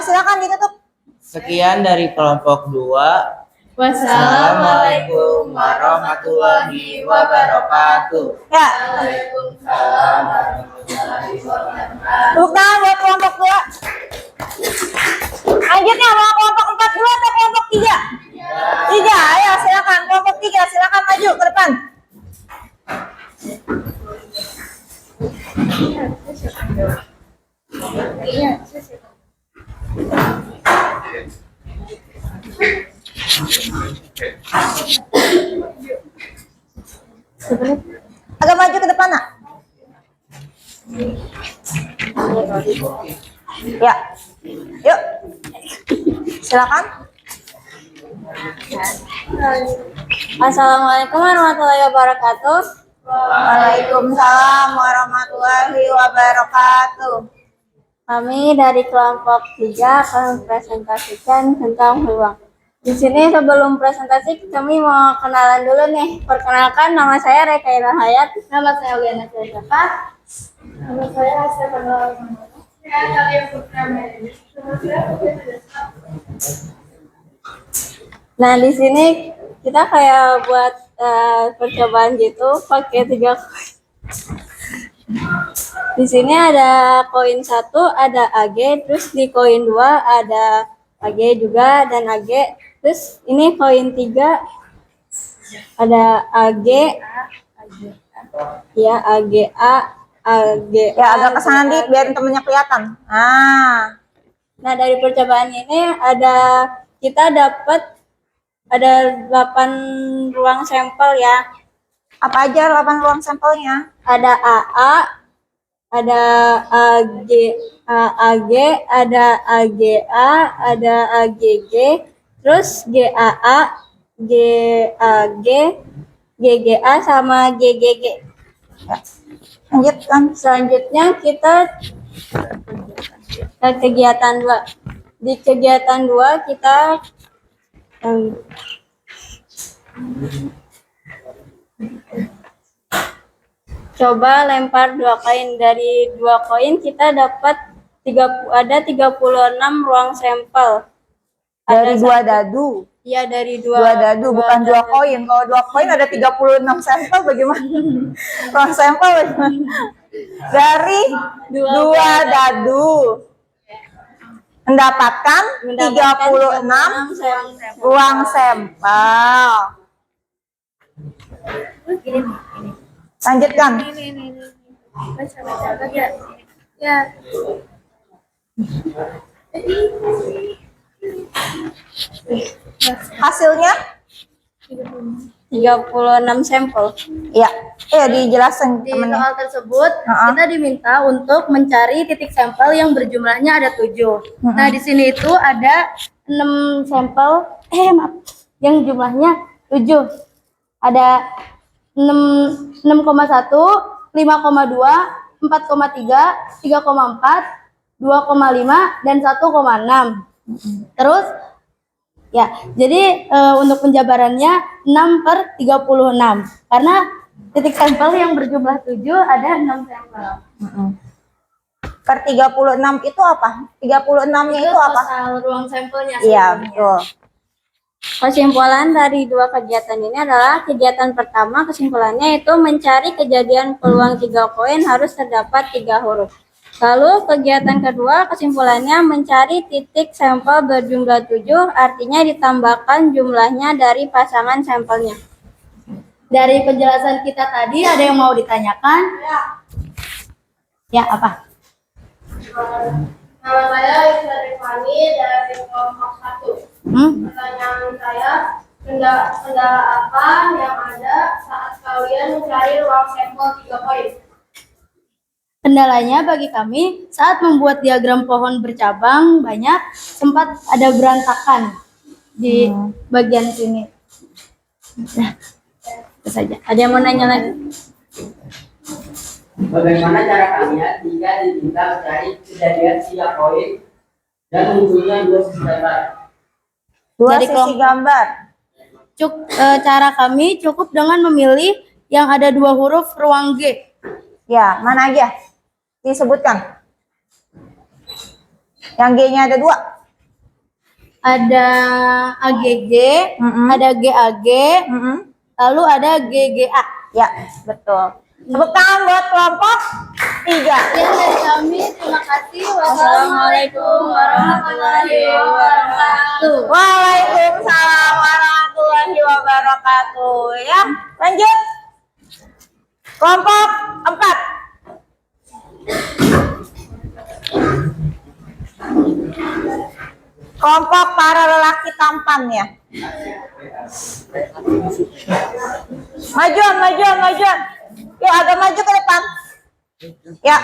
A: Silakan ditutup.
F: Sekian dari kelompok 2. Wassalamualaikum warahmatullahi wabarakatuh.
A: Ya. Tepuk tangan buat kelompok 2. Lanjutnya mau kelompok 4 dulu atau kelompok 3? 3, ayo silakan. Kelompok 3 silakan maju ke depan. Agak maju ke depan, nak. Ya. Yuk. Silakan.
H: Assalamualaikum warahmatullahi wabarakatuh.
A: Waalaikumsalam warahmatullahi wabarakatuh.
H: Kami dari kelompok 3 akan mempresentasikan tentang peluang. Di sini sebelum presentasi kami mau kenalan dulu nih. Perkenalkan, nama saya Rekaira Hayat. Nama saya Uliana Syazaka. Nama saya Asya Pandola. Nah, di sini kita kayak buat percobaan gitu pakai 3 koin. Di sini ada koin 1, ada AG, terus di koin 2 ada AG juga dan AG. Terus ini koin 3 ada AG, ya AGA, AGA.
A: Ya agak kesana dikit biar temennya kelihatan.
H: Nah, dari percobaan ini kita dapat ada 8 ruang sampel ya.
A: Apa aja 8 ruang sampelnya?
H: Ada AA, ada AG, ada AGA, ada AGG, terus GAA, GAG, GGA sama GGG.
A: Ya. Lanjutkan.
H: Selanjutnya kita ke kegiatan 2. Di kegiatan 2 kita coba lempar 2 koin. Dari 2 koin kita dapat 36 ruang sampel.
A: Dari 2 dadu.
H: Iya, dari 2
A: dadu, bukan 2 koin. Kalau 2 koin ada 36 sampel bagaimana? Ruang sampel bagaimana? Dari 2 dadu. Mendapatkan 36 ruang sampel. Lanjutkan.
H: Ya.
A: Hasilnya?
H: 36 sampel.
A: Ya, dijelasin
D: Di
A: temennya.
D: soal tersebut, kita diminta untuk mencari titik sampel yang berjumlahnya ada 7. Nah, di sini itu ada 6 sampel, yang jumlahnya 7. Ada 6,1, 5,2, 4,3, 3,4, 2,5, dan 1,6. Terus, ya, jadi untuk penjabarannya 6/36. Karena titik sampel yang berjumlah 7 ada 6 sampel.
A: Per 36 itu apa? 36-nya itu apa?
D: Total ruang sampelnya.
A: Iya,
D: sebelumnya.
A: betul.
H: Kesimpulan dari 2 kegiatan ini adalah kegiatan pertama, kesimpulannya itu mencari kejadian peluang 3 koin harus terdapat 3 huruf. Lalu kegiatan kedua, kesimpulannya mencari titik sampel berjumlah 7, artinya ditambahkan jumlahnya dari pasangan sampelnya.
D: Dari penjelasan kita tadi, ada yang mau ditanyakan? Ya, apa?
G: Nama saya Isa Rifani dari kelompok 1. Pertanyaan saya, kendala apa yang ada saat kalian mencari ruang sampel 3 koin?
D: Kendalanya bagi kami saat membuat diagram pohon bercabang banyak sempat ada berantakan di bagian sini. Itu saja. Ada yang mau nanya lagi?
F: Bagaimana cara kalian jika diminta mencari kejadian 3 koin dan munculnya 2 sisi gambar?
A: Dua
D: Dari
A: sisi
D: kelompok.
A: gambar.
D: Cara kami cukup dengan memilih yang ada 2 huruf ruang G.
A: Ya, mana aja? Disebutkan. Yang G-nya ada 2.
D: Ada AGG, ada GAG, lalu ada GGA.
A: Ya, betul. Tepuk tangan buat kelompok 3.
D: Sekian dari kami, terima kasih. Wassalamualaikum warahmatullahi wabarakatuh.
A: Waalaikumsalam warahmatullahi wabarakatuh. Ya, lanjut. Kelompok 4. Kelompok para lelaki tampan ya. Majuan, majuan, majuan. Yuk agak maju ke depan. Ya.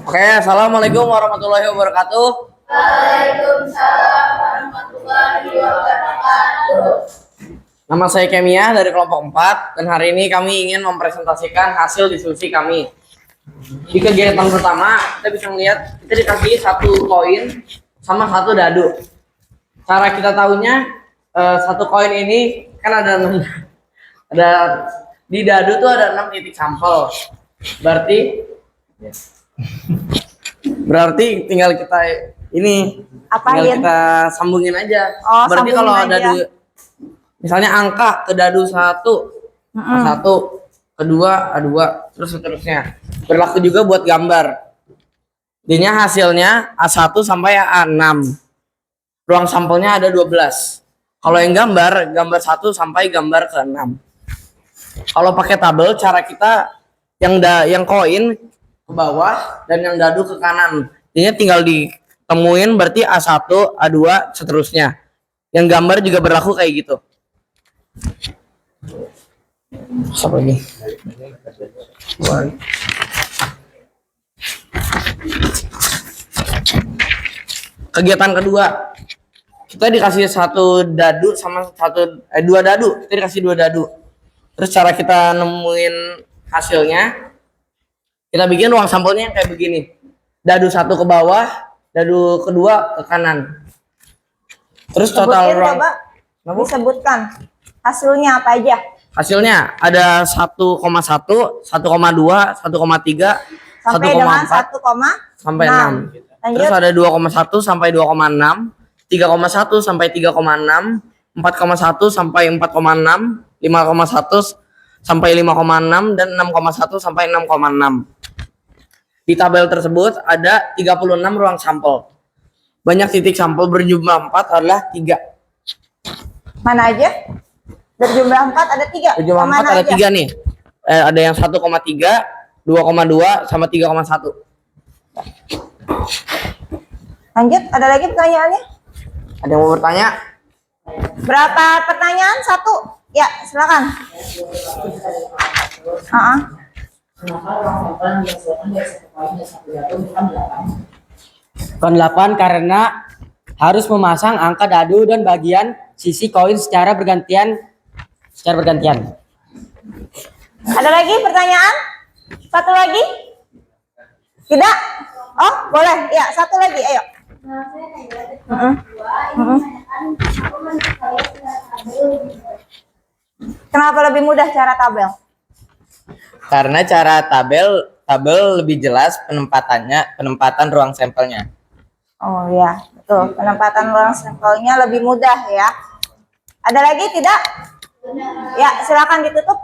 F: Oke, assalamualaikum warahmatullahi wabarakatuh.
G: Waalaikumsalam warahmatullahi wabarakatuh.
F: Nama saya Kemia dari kelompok 4 dan hari ini kami ingin mempresentasikan hasil diskusi kami. Di kegiatan pertama kita bisa melihat kita dikasih 1 koin sama 1 dadu. Cara kita tahunya 1 koin ini kan ada di dadu tuh ada 6 titik sampel. Berarti tinggal kita tinggal
A: Apain?
F: kita sambungin aja.
A: Oh,
F: Berarti
A: sambungin
F: kalau
A: aja.
F: dadu misalnya angka ke dadu 1, A1, kedua A2, terus seterusnya. Berlaku juga buat gambar. Jadinya hasilnya A1 sampai A6. Ruang sampelnya ada 12. Kalau yang gambar 1 sampai gambar ke-6. Kalau pakai tabel, cara kita yang koin ke bawah dan yang dadu ke kanan. Jadinya tinggal ditemuin berarti A1, A2, seterusnya. Yang gambar juga berlaku kayak gitu. Siapa ini? Kegiatan kedua, kita dikasih 1 dadu sama 2 dadu. Kita dikasih 2 dadu. Terus cara kita nemuin hasilnya, kita bikin ruang sampelnya yang kayak begini. Dadu 1 ke bawah, dadu kedua ke kanan. Terus total
A: Sebutin,
F: ruang
A: coba. Disebutkan hasilnya apa aja?
F: hasilnya ada 1,1, 1,2, 1,3,
A: Sampai dengan
F: 1,4
A: 1,6.
F: sampai 6.
A: Lanjut.
F: Terus ada 2,1 sampai 2,6, 3,1 sampai 3,6, 4,1 sampai 4,6, 5,1 sampai 5,6 dan 6,1 sampai 6,6. Di tabel tersebut ada 36 ruang sampel. Banyak titik sampel berjumlah 4 adalah 3.
A: Mana aja? Berjumlah 4 ada 3.
F: Berjumlah 4 ada 3 nih. Ada yang 1,3, 2,2 sama 3,1.
A: Lanjut, ada lagi pertanyaannya?
F: Ada yang mau bertanya?
A: Berapa pertanyaan? 1. Ya, silakan.
I: Kon 8 karena harus memasang angka dadu dan bagian sisi koin secara bergantian.
A: Ada lagi pertanyaan? 1 lagi? Tidak? Oh, boleh. Ya, 1 lagi. Ayo. Kenapa lebih mudah cara tabel?
C: Karena cara tabel lebih jelas penempatan ruang sampelnya.
A: Oh ya, betul. Penempatan ruang sampelnya lebih mudah ya. Ada lagi tidak? Ya, silakan ditutup.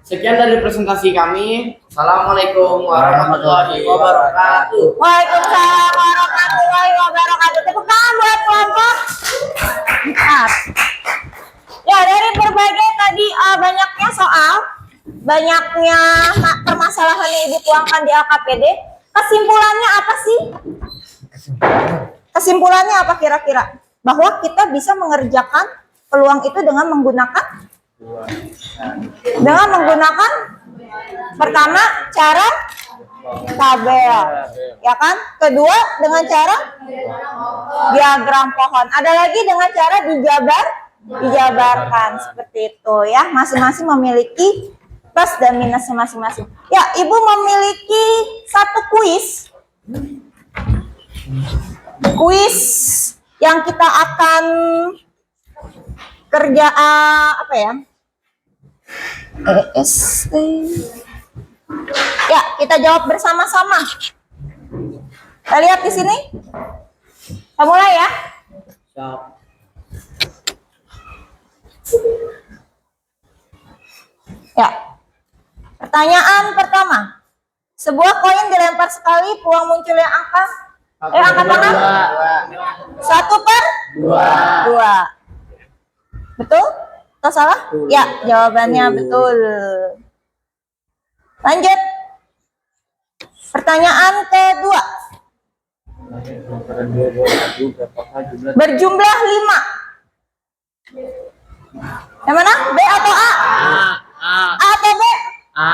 F: Sekian dari presentasi kami. Assalamualaikum warahmatullahi wabarakatuh.
A: Waalaikumsalam warahmatullahi wabarakatuh. Tepuk tangan buat kelompok 4. Ya, dari berbagai tadi banyaknya soal, banyaknya permasalahan yang Ibu tuangkan di LKPD, kesimpulannya apa sih? Kesimpulannya apa kira-kira? Bahwa kita bisa mengerjakan peluang itu dengan menggunakan pertama cara tabel. Ya kan? Kedua dengan cara diagram pohon. Ada lagi dengan cara dijabarkan seperti itu ya. Masing-masing memiliki plus dan minusnya masing-masing. Ya, Ibu memiliki satu kuis. Kuis yang kita akan kerja apa ya? EST. Ya, kita jawab bersama-sama. Kita lihat di sini. Kita mulai ya. Ya. Pertanyaan pertama. Sebuah koin dilempar sekali, peluang munculnya angka. Angkat tangan. 1/2. Betul? Atau salah? Ya, jawabannya betul. Lanjut. Pertanyaan kedua. Berjumlah 5. Yang mana? B atau A? A atau B? A.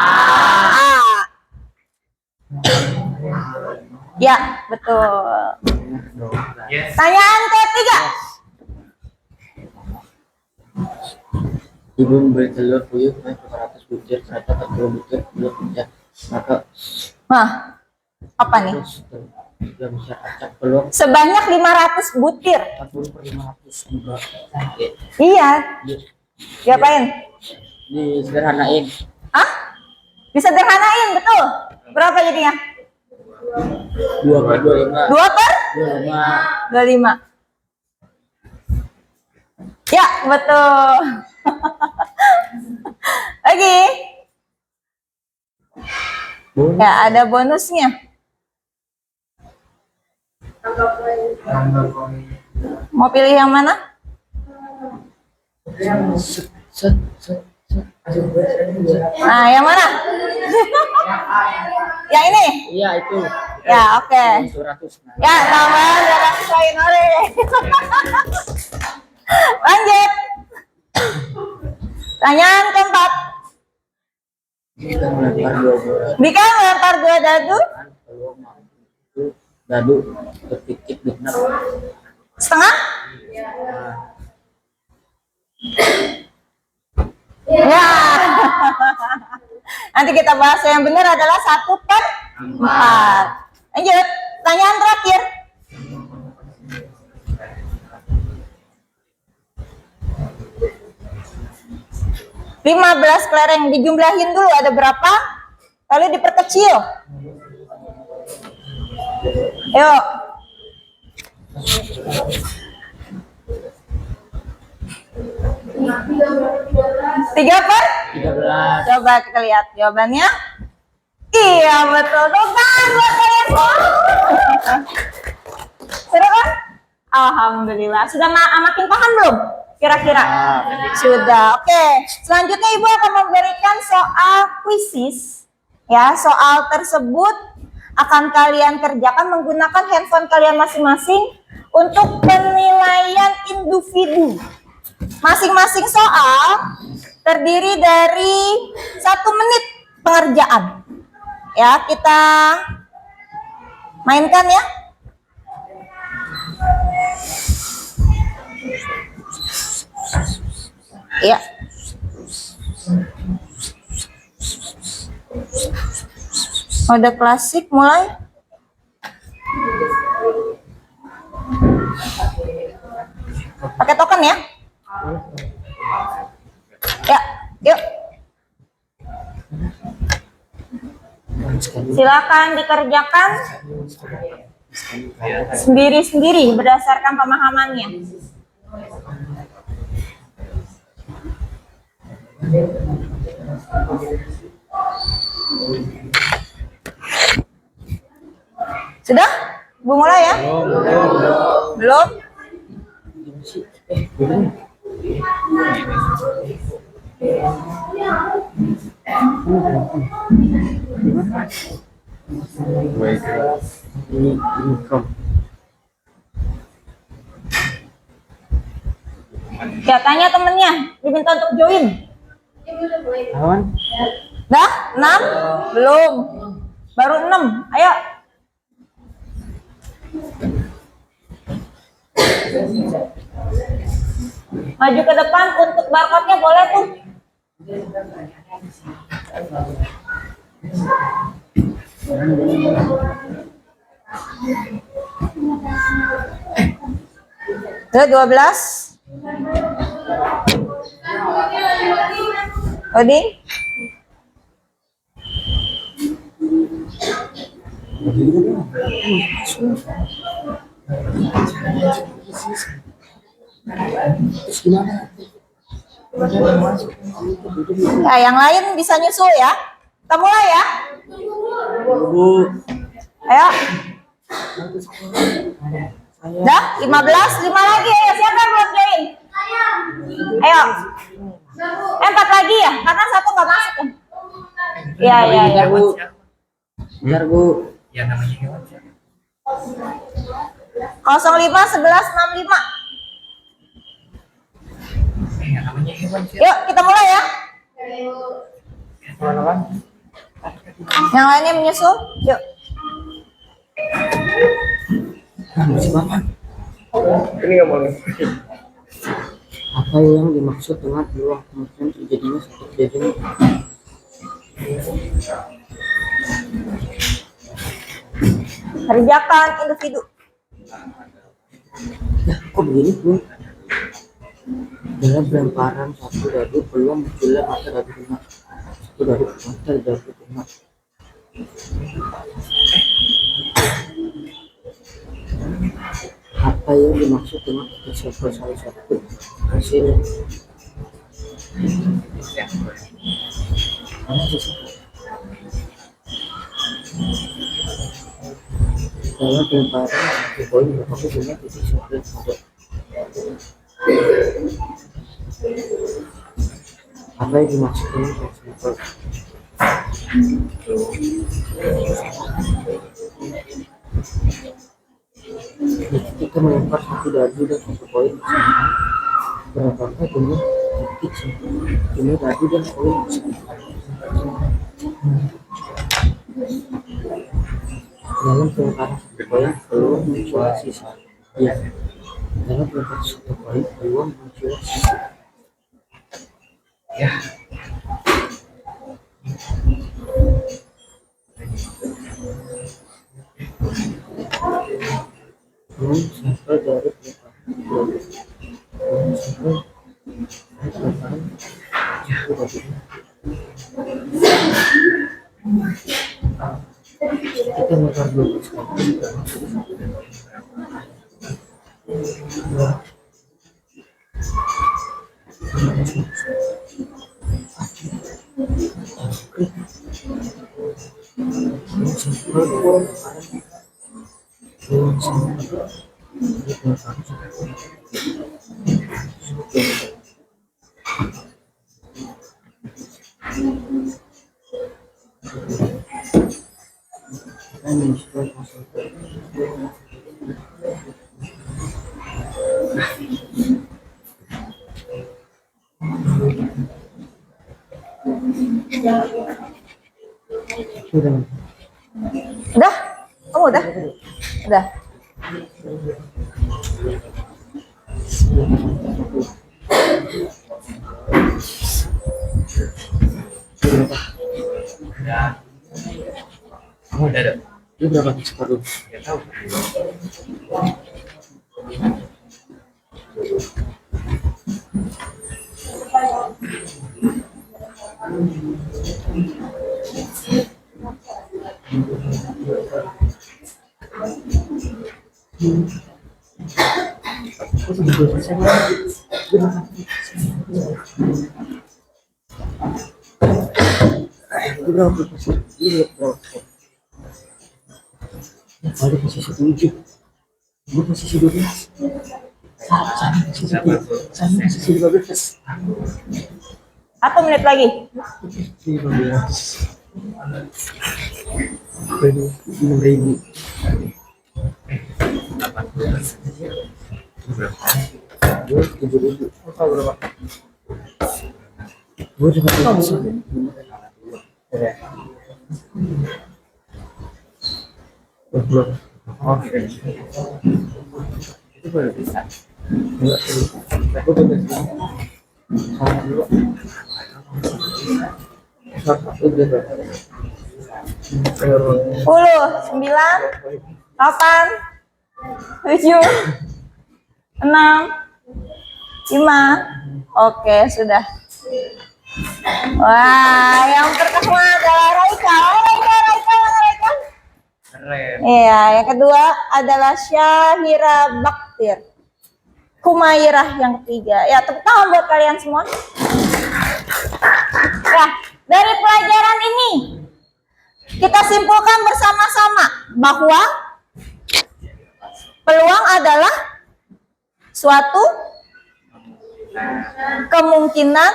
A: Ya, betul. Pertanyaan ketiga.
I: Ibu membeli telur puyuh naik 200 butir, ternyata 40 butir belum pecah. Maka
A: Nah, apa nih?
I: sudah bisa acak peluang
A: Sebanyak 500 butir.
I: 40/500 juga.
A: Iya. Diapain?
I: Disederhanain.
A: Hah? Disederhanain, betul. Berapa jadinya?
I: 2/25.
A: 2/25. Ya, betul. Lagi. Ya, ada bonusnya. Mau pilih yang mana? Nah, yang mana? Yang ini?
I: Iya itu.
A: Ya, oke.
I: 200.
A: Ya, tambah 200 koin. Lanjut. Pertanyaan keempat.
I: Jika melempar 2 bola,
A: Jika melempar 2 dadu
I: peluang itu dadu terpikir benar.
A: setengah? Ya. Nanti kita bahas yang benar adalah 1/4. Lanjut. Pertanyaan terakhir. Lima 15 kelereng dijumlahin dulu ada berapa? Lalu diperkecil. Yuk. Tiga per?
I: 13.
A: Coba kita lihat jawabannya. Iya betul. Bukan buat kalian semua. Seru kan? Alhamdulillah. Sudah makin paham belum? Kira-kira? Sudah. Oke. Selanjutnya Ibu akan memberikan soal kuisis. Ya, soal tersebut akan kalian kerjakan menggunakan handphone kalian masing-masing untuk penilaian individu. Masing-masing soal terdiri dari 1 menit pengerjaan. Ya, kita mainkan ya. Ya. Mode klasik mulai. Pakai token ya. Ya, yuk. Silakan dikerjakan sendiri-sendiri berdasarkan pemahamannya. Sudah? Bu mulai ya? Belum? Ya, tanya temennya, diminta untuk join.
I: Awan.
A: Dah? 6? Belum. Baru 6. Ayo. Maju ke depan untuk barcode-nya boleh tuh. Tuh 12. Loading. Ya, yang lain bisa nyusul ya. Kita mulai ya. Ayo. Dah, 15, 5 lagi. Ayo, siapa yang belum join? Ayo. 4 lagi ya, karena 1 nggak masuk kan? Iya, iya, iya.
I: Bentar, Bu.
A: 05 11 65. Yuk, kita mulai ya. Yang lainnya menyusul. Yuk.
F: Ini nggak boleh.
I: Apa yang dimaksud dengan peluang kemungkinan terjadinya suatu kejadian?
A: Kerjakan individu.
I: Ya, kok begini, Bu? Dalam pelemparan satu dadu peluang munculnya mata dadu tengah. Satu dadu mata dadu tengah. Apa yang dimaksud dengan salah satu hasilnya? Dalam pelemparan satu poin berfokus dengan titik satu pada. Apa yang dimaksud dengan salah? Kita melempar satu dadu dan satu koin bersamaan. Berapakah jumlah titik jumlah dadu dan koin bersamaan? Dalam pelemparan satu koin peluang muncul sisa. Ya. Dalam pelemparan satu koin peluang muncul sisa.
E: Ya.
I: Sampel dari pelemparan sampel pelemparan kita melempar dulu
A: Udah? Kamu udah? Udah.
E: Kamu udah ada?
I: Ini berapa separuh?
E: Nggak tahu.
I: Ada posisi 7. Gue posisi 12. Sama posisi 15.
A: 1 menit lagi.
I: 15. 6.000. Gue 7.000.
F: Berapa?
I: Gue udah belum. Oh, itu baru bisa. Enggak sih. Aku udah bisa. Sama dulu. Satu udah berapa?
A: 10, 9, 8, 7, 6, 5. Oke, sudah. Wah, yang pertama adalah Raika. Raika.
C: Keren.
A: Iya, yang kedua adalah Syahira Baktir. Humairah yang ketiga. Ya, tepuk tangan buat kalian semua. Nah, dari pelajaran ini kita simpulkan bersama-sama bahwa peluang adalah suatu kemungkinan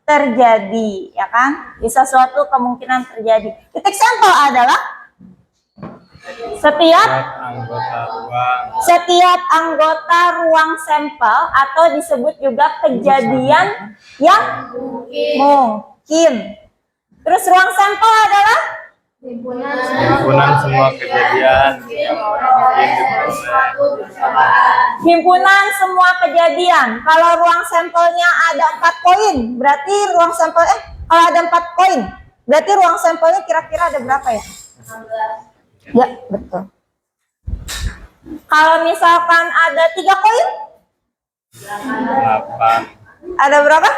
A: terjadi, ya kan? Bisa suatu kemungkinan terjadi. Titik sampel adalah setiap anggota ruang sampel atau disebut juga kejadian yang mungkin. Terus ruang sampel adalah
J: himpunan semua kejadian yang mungkin diperoleh.
A: himpunan semua kejadian. Kalau ruang sampelnya ada 4 koin, berarti ruang sampel kalau ada 4 koin, berarti ruang sampelnya kira-kira ada berapa ya? 16. Ya, betul. Kalau misalkan ada 3 koin?
J: 8.
A: Ada berapa?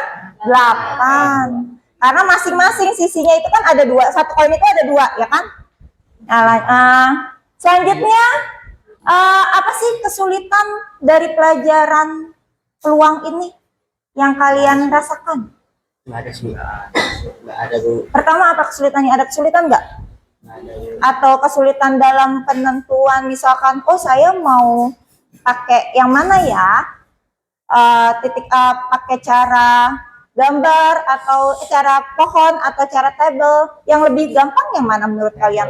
A: 8. Karena masing-masing sisinya itu kan ada 2. Satu koin itu ada 2, ya kan? Selanjutnya, apa sih kesulitan dari pelajaran peluang ini yang kalian rasakan?
I: Nggak ada sih. Nggak ada Bu.
A: Pertama, apa kesulitannya? Ada kesulitan nggak?
I: Nggak ada.
A: Atau kesulitan dalam penentuan, misalkan, oh saya mau pakai yang mana ya? Pakai cara gambar atau cara pohon atau cara tabel, yang lebih gampang yang mana menurut kalian?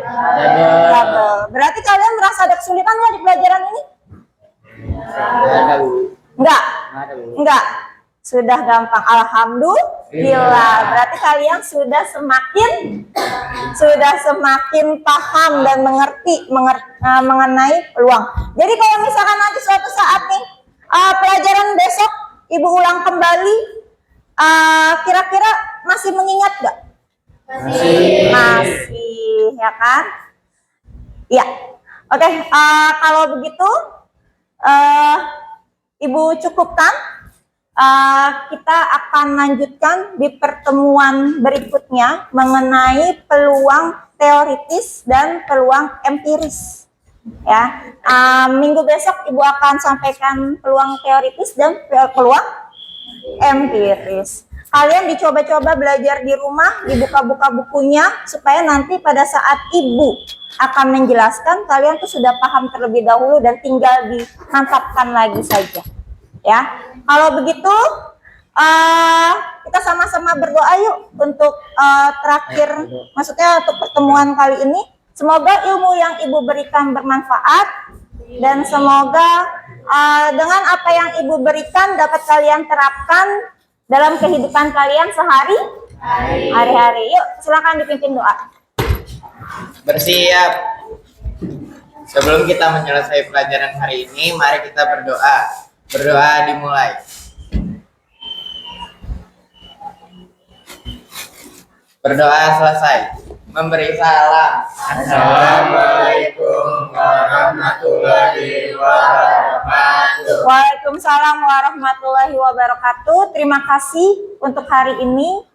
A: Tabel. Berarti kalian merasa ada kesulitan nggak di pelajaran ini?
I: Nggak ada Bu.
A: Enggak.
I: Nggak ada Bu.
A: Enggak. Sudah gampang. Alhamdulillah. Berarti kalian sudah semakin paham dan mengerti mengenai peluang. Jadi kalau misalkan nanti suatu saat nih pelajaran besok Ibu ulang kembali, kira-kira masih mengingat nggak? Masih, ya kan? Iya. Oke, kalau begitu Ibu cukupkan. Kita akan lanjutkan di pertemuan berikutnya mengenai peluang teoritis dan peluang empiris. Ya, minggu besok Ibu akan sampaikan peluang teoritis dan peluang empiris. Kalian dicoba-coba belajar di rumah, dibuka-buka bukunya supaya nanti pada saat Ibu akan menjelaskan, kalian tuh sudah paham terlebih dahulu dan tinggal dimantapkan lagi saja. Ya, kalau begitu kita sama-sama berdoa yuk untuk terakhir, maksudnya untuk pertemuan kali ini. Semoga ilmu yang Ibu berikan bermanfaat dan semoga dengan apa yang Ibu berikan dapat kalian terapkan dalam kehidupan kalian sehari-hari. Yuk, silakan dipimpin doa.
C: Bersiap. Sebelum kita menyelesaikan pelajaran hari ini, mari kita berdoa. Berdoa dimulai. Berdoa selesai. Memberi salam. Assalamualaikum warahmatullahi wabarakatuh.
A: Waalaikumsalam warahmatullahi wabarakatuh. Terima kasih untuk hari ini.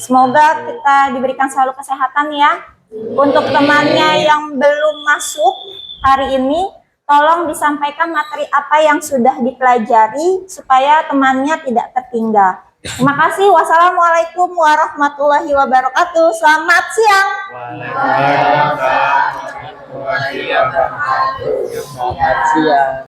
A: Semoga kita diberikan selalu kesehatan ya. Untuk temannya yang belum masuk hari ini, tolong disampaikan materi apa yang sudah dipelajari supaya temannya tidak tertinggal. Terima kasih. Wassalamualaikum warahmatullahi wabarakatuh. Selamat siang.
J: Waalaikumsalam warahmatullahi wabarakatuh.
I: Selamat siang.